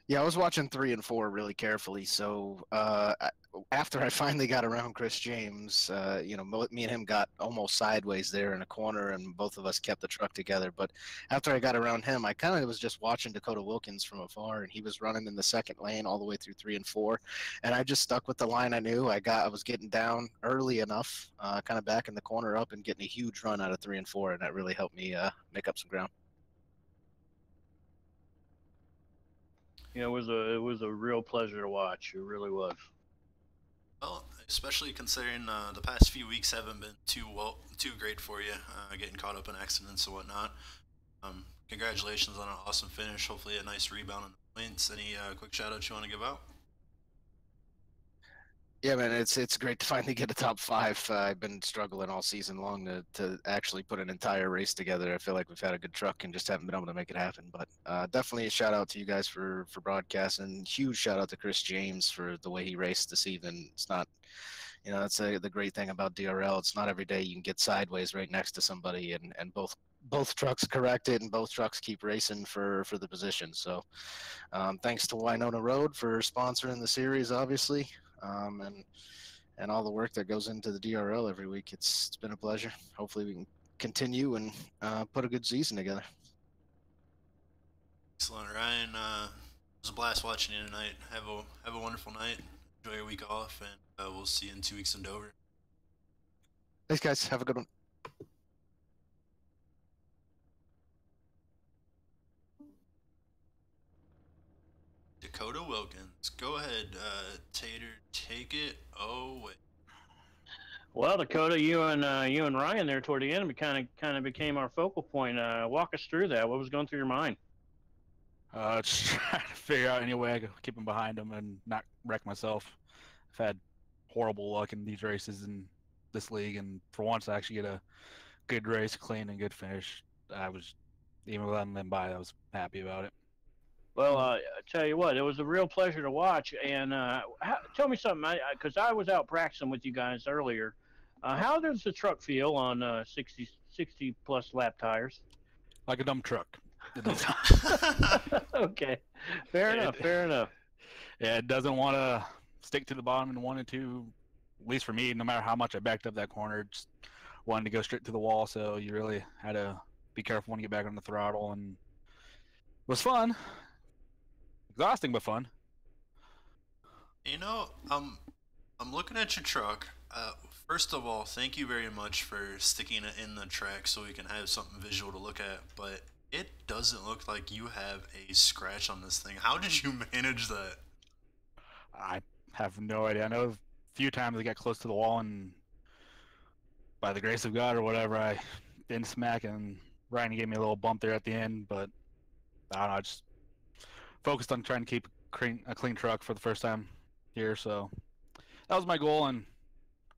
Yeah, I was watching 3 and 4 really carefully. So after I finally got around Chris James, me and him got almost sideways there in a corner, and both of us kept the truck together. But after I got around him, I kind of was just watching Dakota Wilkins from afar, and he was running in the second lane all the way through 3 and 4, and I just stuck with the line I knew. I was getting down early enough, kind of back in the corner up, and getting a huge run out of 3 and 4, and that really helped me make up some ground. It was a real pleasure to watch. It really was. Well, especially considering the past few weeks haven't been too great for you, getting caught up in accidents and whatnot. Congratulations on an awesome finish. Hopefully, a nice rebound on the points. Any quick shout outs you want to give out? Yeah, man, it's great to finally get a top 5. I've been struggling all season long to actually put an entire race together. I feel like we've had a good truck and just haven't been able to make it happen. But definitely a shout out to you guys for broadcasting. Huge shout out to Chris James for the way he raced this evening. It's not, that's the great thing about DRL. It's not every day you can get sideways right next to somebody and both trucks correct it and both trucks keep racing for the position. So thanks to WINONA Road for sponsoring the series, obviously. And all the work that goes into the DRL every week. It's been a pleasure. Hopefully we can continue and put a good season together. Excellent, Ryan. It was a blast watching you tonight. Have a wonderful night. Enjoy your week off, and we'll see you in 2 weeks in Dover. Thanks, guys. Have a good one. Dakota Wilkins, go ahead, Tater, take it away. Well, Dakota, you and Ryan there toward the end kind of became our focal point. Walk us through that. What was going through your mind? Just trying to figure out any way I could keep him behind him and not wreck myself. I've had horrible luck in these races in this league, and for once I actually get a good race, clean and good finish. Even letting them by, I was happy about it. Well, I tell you what, it was a real pleasure to watch. And tell me something, because I was out practicing with you guys earlier. How does the truck feel on 60 plus lap tires? Like a dumb truck. Okay, fair enough. Yeah, it doesn't want to stick to the bottom in 1 and 2. At least for me, no matter how much I backed up that corner, just wanted to go straight to the wall. So you really had to be careful when you get back on the throttle, and it was fun. Exhausting, but fun. I'm looking at your truck. First of all, thank you very much for sticking it in the track so we can have something visual to look at, but it doesn't look like you have a scratch on this thing. How did you manage that? I have no idea. I know a few times I got close to the wall, and by the grace of God or whatever, I didn't smack, and Ryan gave me a little bump there at the end, but I don't know, I just focused on trying to keep a clean truck for the first time here, so that was my goal, and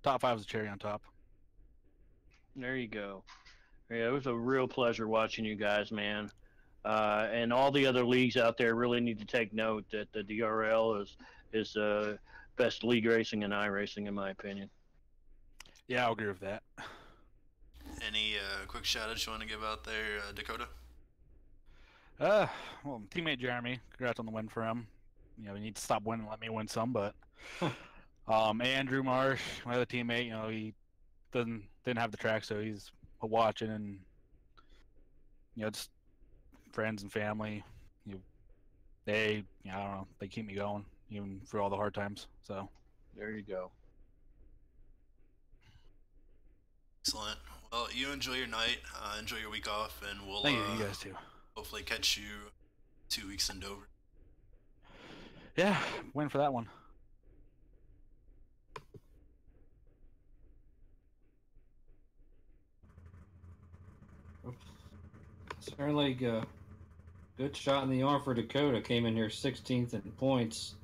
top 5 was a cherry on top. There you go. Yeah, it was a real pleasure watching you guys, man. And all the other leagues out there really need to take note that the DRL is best league racing and iRacing, in my opinion. Yeah, I'll agree with that. Any quick shout-outs you want to give out there, Dakota? Well, teammate Jeremy, congrats on the win for him. We need to stop winning and let me win some, but Andrew Marsh, my other teammate, he didn't have the track, so he's watching, and just friends and family. I don't know, they keep me going even through all the hard times. So there you go. Excellent. Well, you enjoy your night, enjoy your week off, and we'll thank you, you guys too. Hopefully catch you 2 weeks in Dover. Yeah, win for that one. Certainly good shot in the arm for Dakota. Came in here 16th in points.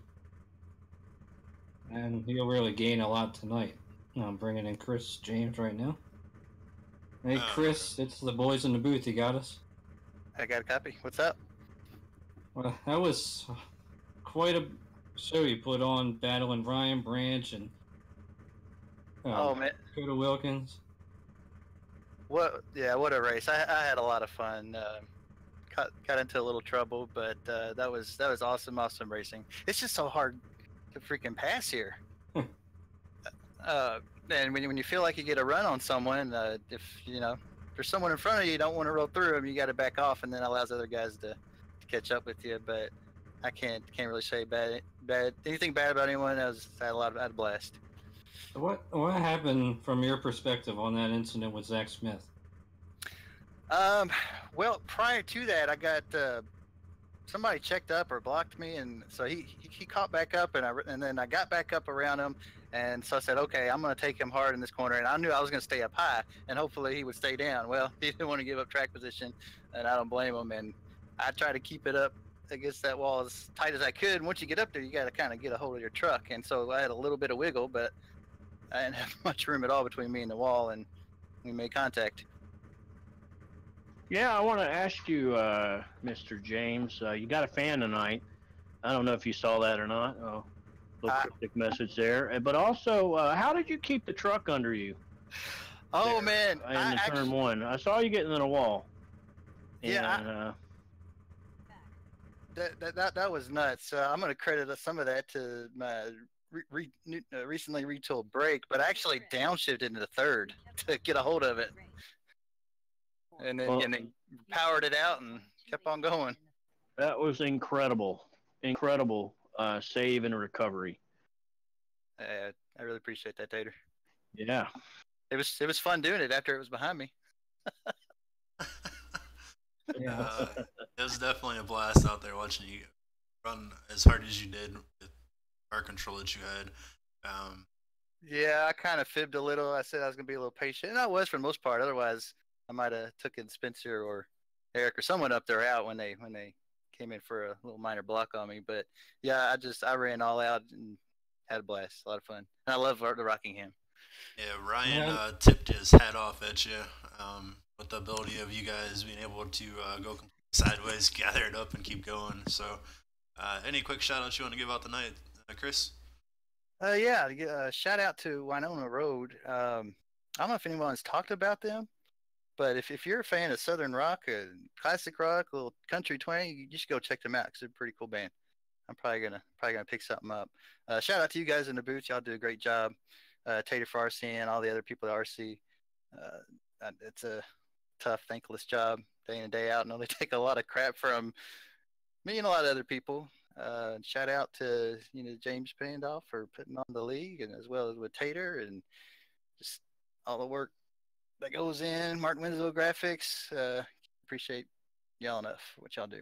And he'll really gain a lot tonight. I'm bringing in Chris James right now. Hey, Chris, it's the boys in the booth. You got us? I got a copy. What's up? Well, that was quite a show you put on battling Ryan Branch and Oh man, Dakota Wilkins. what a race! I had a lot of fun. Got into a little trouble, but that was awesome racing. It's just so hard to freaking pass here. And when you feel like you get a run on someone, if there's someone in front of you, you don't want to roll through them. You got to back off, and then allows other guys to catch up with you. But I can't really say anything bad about anyone. I had a blast. What happened from your perspective on that incident with Zach Smith? Well, prior to that, I got somebody checked up or blocked me, and so he caught back up, and then I got back up around him, and so I said, okay, I'm going to take him hard in this corner, and I knew I was going to stay up high, and hopefully he would stay down. Well, he didn't want to give up track position, and I don't blame him, and I tried to keep it up against that wall as tight as I could. And once you get up there, you got to kind of get a hold of your truck, and so I had a little bit of wiggle, but I didn't have much room at all between me and the wall, and we made contact. Yeah, I want to ask you, Mr. James, you got a fan tonight. I don't know if you saw that or not. Little cryptic message there. But also, how did you keep the truck under you? Oh, man. In the turn one. I saw you getting in the wall. Yeah. That was nuts. I'm going to credit some of that to my recently retooled brake, but I actually downshifted into the third to get a hold of it. And then powered it out and kept on going. That was incredible save and recovery. I really appreciate that, Tater. Yeah, it was fun doing it after it was behind me. It was definitely a blast out there watching you run as hard as you did with our control that you had. Yeah, I kind of fibbed a little. I said I was gonna be a little patient, and I was for the most part. Otherwise, I might have taken Spencer or Eric or someone up there out when they came in for a little minor block on me. But yeah, I ran all out and had a blast, a lot of fun. And I love the Rockingham. Yeah, Ryan tipped his hat off at you with the ability of you guys being able to go sideways, gather it up, and keep going. So, any quick shout outs you want to give out tonight, Chris? Shout out to WINONA Road. I don't know if anyone's talked about them. But if you're a fan of Southern rock, classic rock, a little country twang, you should go check them out because they're a pretty cool band. I'm probably gonna pick something up. Shout out to you guys in the booth. Y'all do a great job. Tater for RC and all the other people at RC. It's a tough, thankless job day in and day out. I know they take a lot of crap from me and a lot of other people. Shout out to James Pandoff for putting on the league, and as well as with Tater and just all the work that goes in. Martin Winslow graphics. Appreciate y'all enough for what y'all do.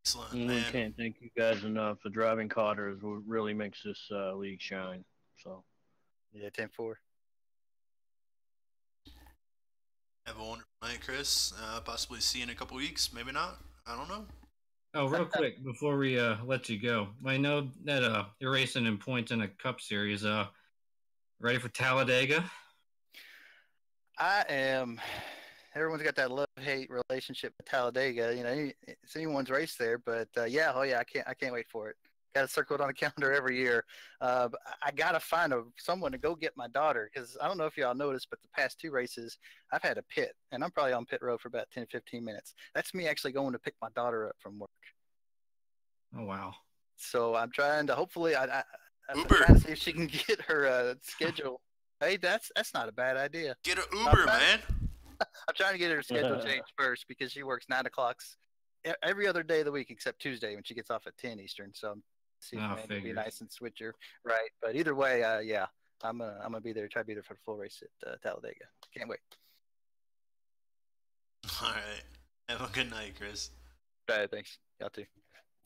Excellent, we can't thank you guys enough. The driving Cotter is what really makes this league shine. So yeah, 10-4. Have a wonderful night, Chris. Possibly see you in a couple weeks. Maybe not. I don't know. Oh, real quick before we let you go, I know that you're racing in points in a Cup Series. Ready for Talladega? I am. Everyone's got that love-hate relationship with Talladega. It's anyone's race there, but I can't wait for it. Got to circle it on the calendar every year. I got to find someone to go get my daughter, because I don't know if y'all noticed, but the past two races, I've had a pit, and I'm probably on pit road for about 10, 15 minutes. That's me actually going to pick my daughter up from work. Oh, wow. So I'm trying to, hopefully, I'm Uber. trying to see if she can get her schedule. Hey, that's not a bad idea. Get an Uber, man. I'm trying to get her schedule changed first, because she works 9 o'clocks every other day of the week except Tuesday when she gets off at 10 Eastern. So see if maybe be nice and switch her. Right. But either way, I'm gonna be there. Try to be there for the full race at Talladega. Can't wait. All right. Have a good night, Chris. All right. Thanks. Y'all too.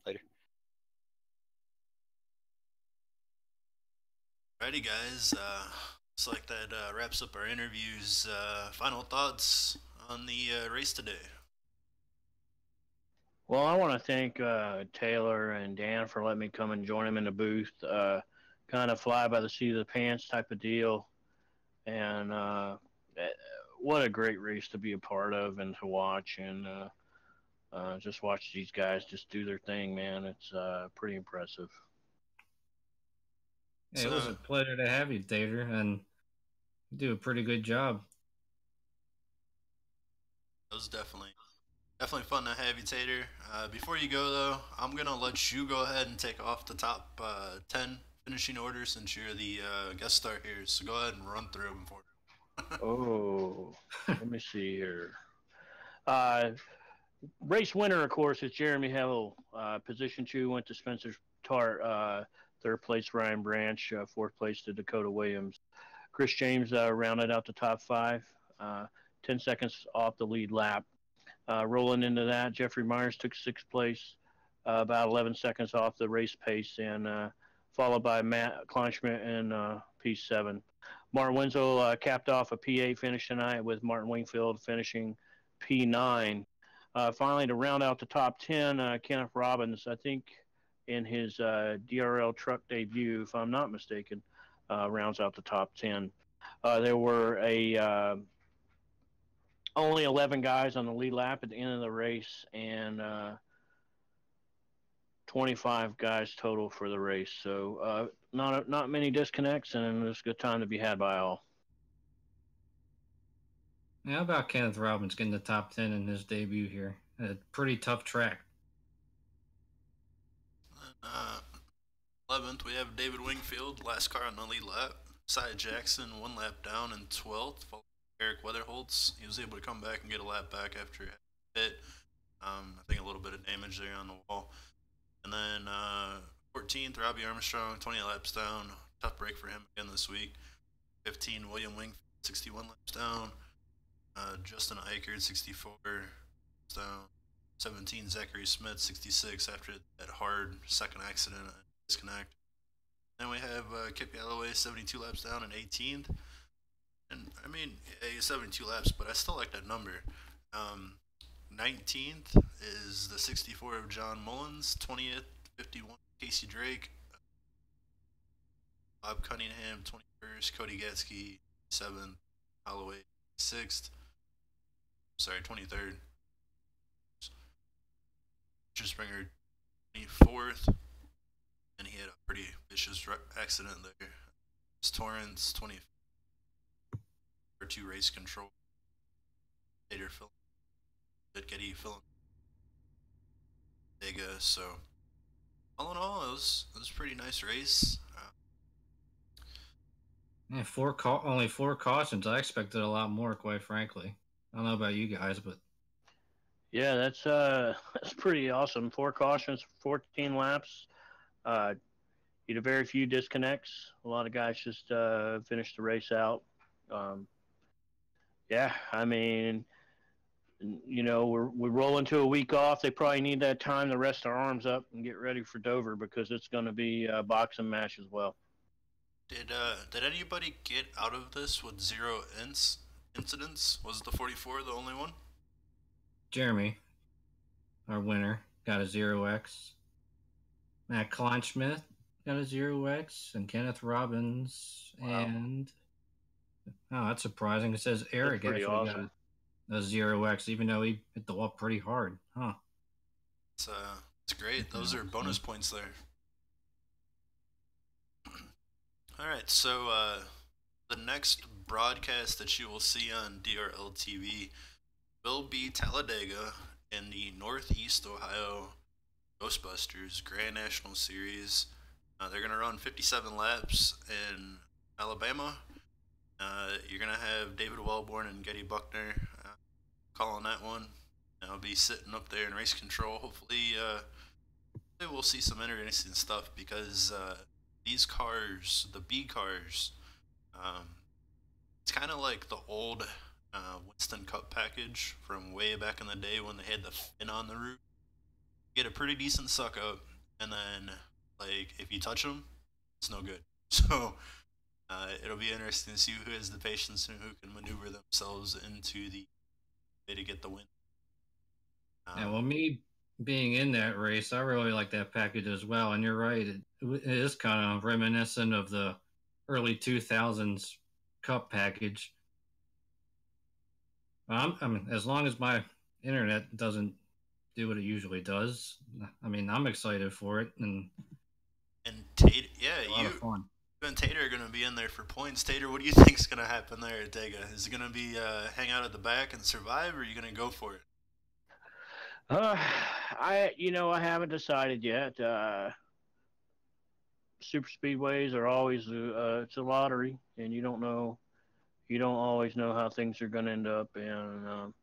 Later. Alrighty, guys. Looks like that wraps up our interviews. Final thoughts on the race today? Well, I want to thank Taylor and Dan for letting me come and join them in the booth. Kind of fly by the seat of the pants type of deal. And what a great race to be a part of and to watch. And Just watch these guys just do their thing, man. It's pretty impressive. Hey, it was a pleasure to have you, Tater, and you do a pretty good job. It was definitely fun to have you, Tater. Before you go though, I'm gonna let you go ahead and take off the top 10 finishing order since you're the guest star here. So go ahead and run through them for me. Oh, let me see here. Race winner, of course, is Jeremy Hill. Position 2 went to Spencer Tart. Third place, Ryan Branch. Fourth place to Dakota Williams. Chris James rounded out the top 5. 10 seconds off the lead lap. Rolling into that, Jeffrey Myers took 6th place, about 11 seconds off the race pace, and followed by Matt Kleinschmidt in P7. Martin Wenzel capped off a P8 finish tonight, with Martin Wingfield finishing P9. Finally, to round out the top 10, Kenneth Robbins, I think in his DRL truck debut, if I'm not mistaken, rounds out the top 10. There were only 11 guys on the lead lap at the end of the race, and 25 guys total for the race. So not many disconnects, and it's a good time to be had by all. Yeah, how about Kenneth Robbins getting the top 10 in his debut here? A pretty tough track. 11th, we have David Wingfield, last car on the lead lap. Cy Jackson, 1 lap down in 12th. Eric Weatherholtz, he was able to come back and get a lap back after a hit. I think a little bit of damage there on the wall. And then 14th, Robbie Armstrong, 20 laps down. Tough break for him again this week. 15, William Wingfield, 61 laps down. Justin Eichert, 64 laps down. 17, Zachary Smith, 66 after that hard second accident disconnect. Then we have Kip Galloway, 72 laps down and 18th. And I mean, 72 laps, but I still like that number. 19th is the 64 of John Mullins. 20th, 51, Casey Drake. Bob Cunningham, 21st. Cody Gatsky, 7th. Holloway, 6th. Sorry, 23rd. Springer, 24th. And he had a pretty vicious accident there. It's Torrance, 25th. Or 2 race control. Later, did Getty Philip Vega. So all in all, it was a pretty nice race. Yeah, only 4 cautions. I expected a lot more, quite frankly. I don't know about you guys, but yeah, that's pretty awesome. 4 cautions, 14 laps. You had very few disconnects. A lot of guys just finished the race out. Yeah, I mean, you know, we roll into a week off. They probably need that time to rest their arms up and get ready for Dover, because it's going to be a boxing match as well. Did anybody get out of this with 0 incidents? Was the 44 the only one? Jeremy, our winner, got a 0x. Matt Kleinschmidt got a 0x, and Kenneth Robbins, and oh, that's surprising. It says Eric actually got a 0x, even though he hit the wall pretty hard. Huh. It's great. Those are bonus points there. All right, so the next broadcast that you will see on DRL TV will be Talladega in the Northeast Ohio Ghostbusters Grand National Series. They're going to run 57 laps in Alabama. You're going to have David Wellborn and Getty Buckner calling that one. I'll be sitting up there in race control. Hopefully, we'll see some interesting stuff, because these cars, the B cars, it's kind of like the old Winston Cup package from way back in the day when they had the fin on the roof. You get a pretty decent suck up, and then, like, if you touch them, it's no good. So it'll be interesting to see who has the patience and who can maneuver themselves into the way to get the win. Yeah, well, me being in that race, I really like that package as well. And you're right, it is kind of reminiscent of the early 2000s Cup package. I mean, as long as my internet doesn't do what it usually does. I mean, I'm excited for it, and Tater, yeah, a lot of fun. you and Tater are gonna be in there for points. Tater, what do you think's gonna happen there at Dega? Is it gonna be hang out at the back and survive, or are you gonna go for it? I haven't decided yet. Super speedways are always it's a lottery, and you don't always know how things are going to end up. And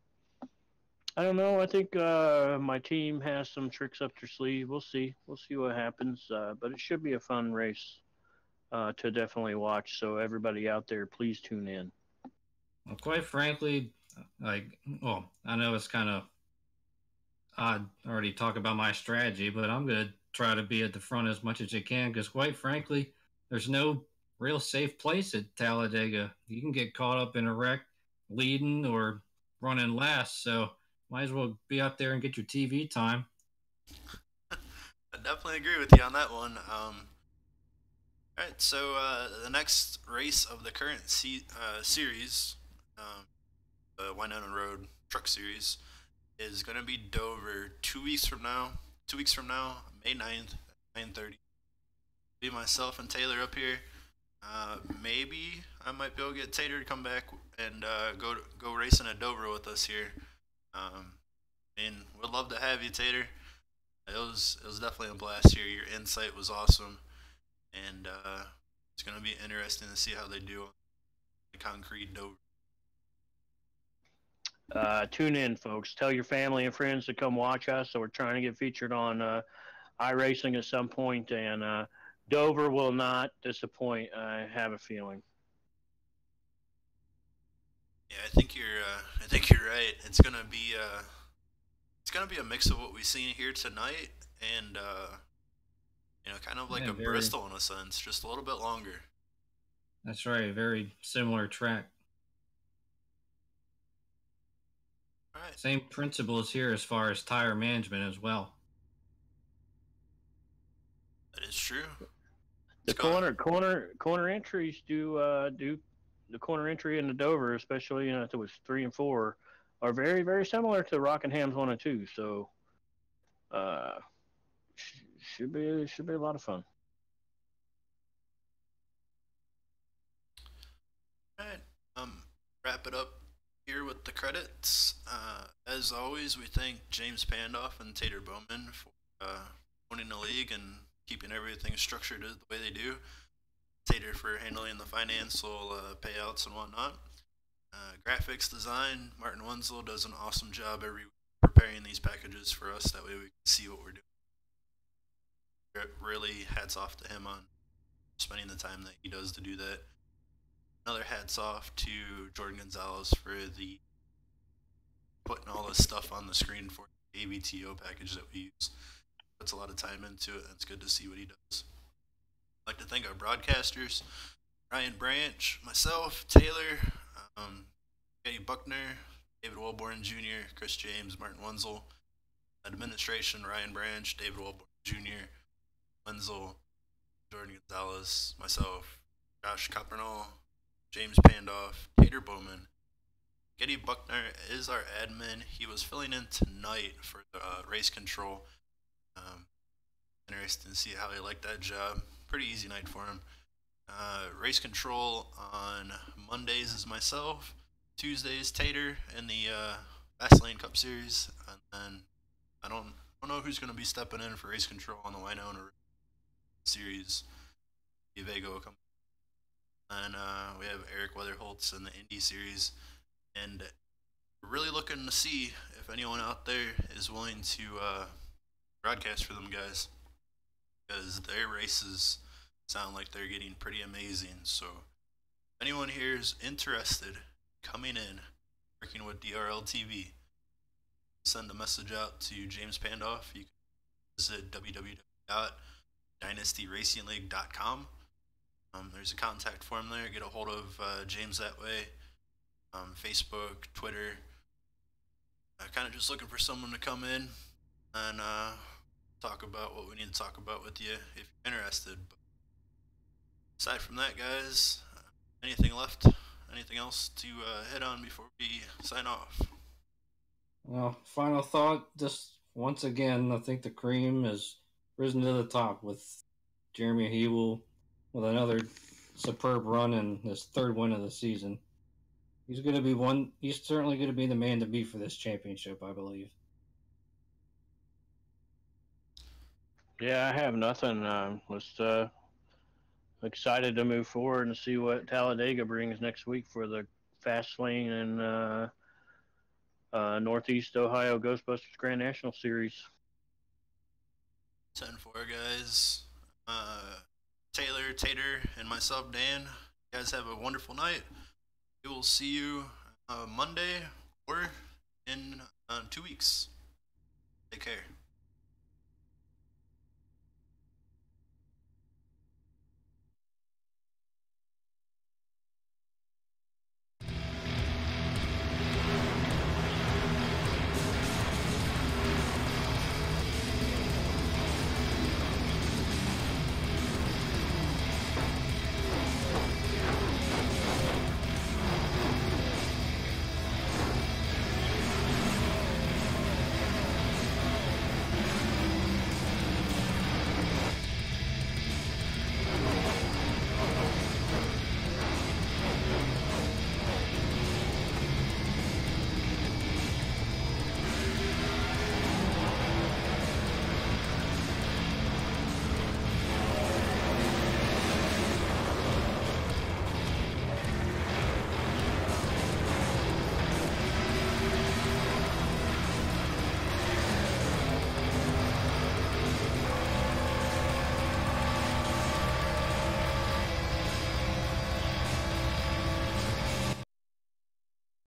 I don't know. I think my team has some tricks up their sleeve. We'll see what happens. But it should be a fun race to definitely watch. So everybody out there, please tune in. Well, quite frankly, well, I know it's kind of odd already talk about my strategy, but I'm going to try to be at the front as much as I can because, quite frankly, there's no real safe place at Talladega. You can get caught up in a wreck leading or running last, so might as well be out there and get your TV time. I definitely agree with you on that one. All right, so the next race of the current series, the Winona Road Truck Series, is going to be Dover 2 weeks from now. 2 weeks from now, May 9th at 9:30. Be myself and Taylor up here. Maybe I might be able to get Tater to come back and go racing at Dover with us here. And we'd love to have you, Tater. It was definitely a blast here. Your insight was awesome, and it's going to be interesting to see how they do on the concrete Dover. Tune in, folks. Tell your family and friends to come watch us. So we're trying to get featured on iRacing at some point, and Dover will not disappoint. I have a feeling. Yeah, I think you're right. It's gonna be a mix of what we've seen here tonight, and kind of like a Bristol in a sense, just a little bit longer. That's right, very similar track. All right. Same principles here as far as tire management as well. That is true. The corner entries do the corner entry in the Dover, especially if it was 3 and 4, are very, very similar to Rockingham's 1 and 2. So should be a lot of fun. All right. Wrap it up here with the credits. As always, we thank James Pandoff and Tater Bowman for owning the league and keeping everything structured the way they do. Tater for handling the financial payouts and whatnot. Graphics design, Martin Wenzel does an awesome job every week preparing these packages for us. That way we can see what we're doing. Really hats off to him on spending the time that he does to do that. Another hats off to Jordan Gonzalez for the putting all this stuff on the screen for the ABTO package that we use. Puts a lot of time into it, and it's good to see what he does. I'd like to thank our broadcasters, Ryan Branch, myself, Taylor, Eddie Buckner, David Welborn Jr., Chris James, Martin Wenzel, administration, Ryan Branch, David Welborn Jr., Wenzel, Jordan Gonzalez, myself, Josh Coppernall, James Pandoff, Tater Bowman. Eddie Buckner is our admin. He was filling in tonight for the race control. Interesting to see how he liked that job. Pretty easy night for him. Race control on Mondays is myself. Tuesdays Tater in the Fast Lane Cup Series, and then I don't know who's going to be stepping in for race control on the Winona Series. Vega will come. And we have Eric Weatherholtz in the Indy Series, and we're really looking to see if anyone out there is willing to broadcast for them guys, because their races sound like they're getting pretty amazing. So if anyone here is interested coming in, working with DRL TV, send a message out to James Pandoff. You can visit www.dynastyracingleague.com. There's a contact form there. Get a hold of James that way. Facebook, Twitter. Kind of just looking for someone to come in and talk about what we need to talk about with you if you're interested. But aside from that, guys, anything left? Anything else to hit on before we sign off? Well, final thought, just once again, I think the cream has risen to the top with Jeremy Hebel with another superb run and his third win of the season. He's going to be one. He's certainly going to be the man to beat for this championship, I believe. Yeah, I have nothing. Was excited to move forward and see what Talladega brings next week for the Fast Lane and Northeast Ohio Ghostbusters Grand National Series. 10-4, guys. Taylor, Tater, and myself, Dan. You guys have a wonderful night. We will see you Monday or in 2 weeks. Take care.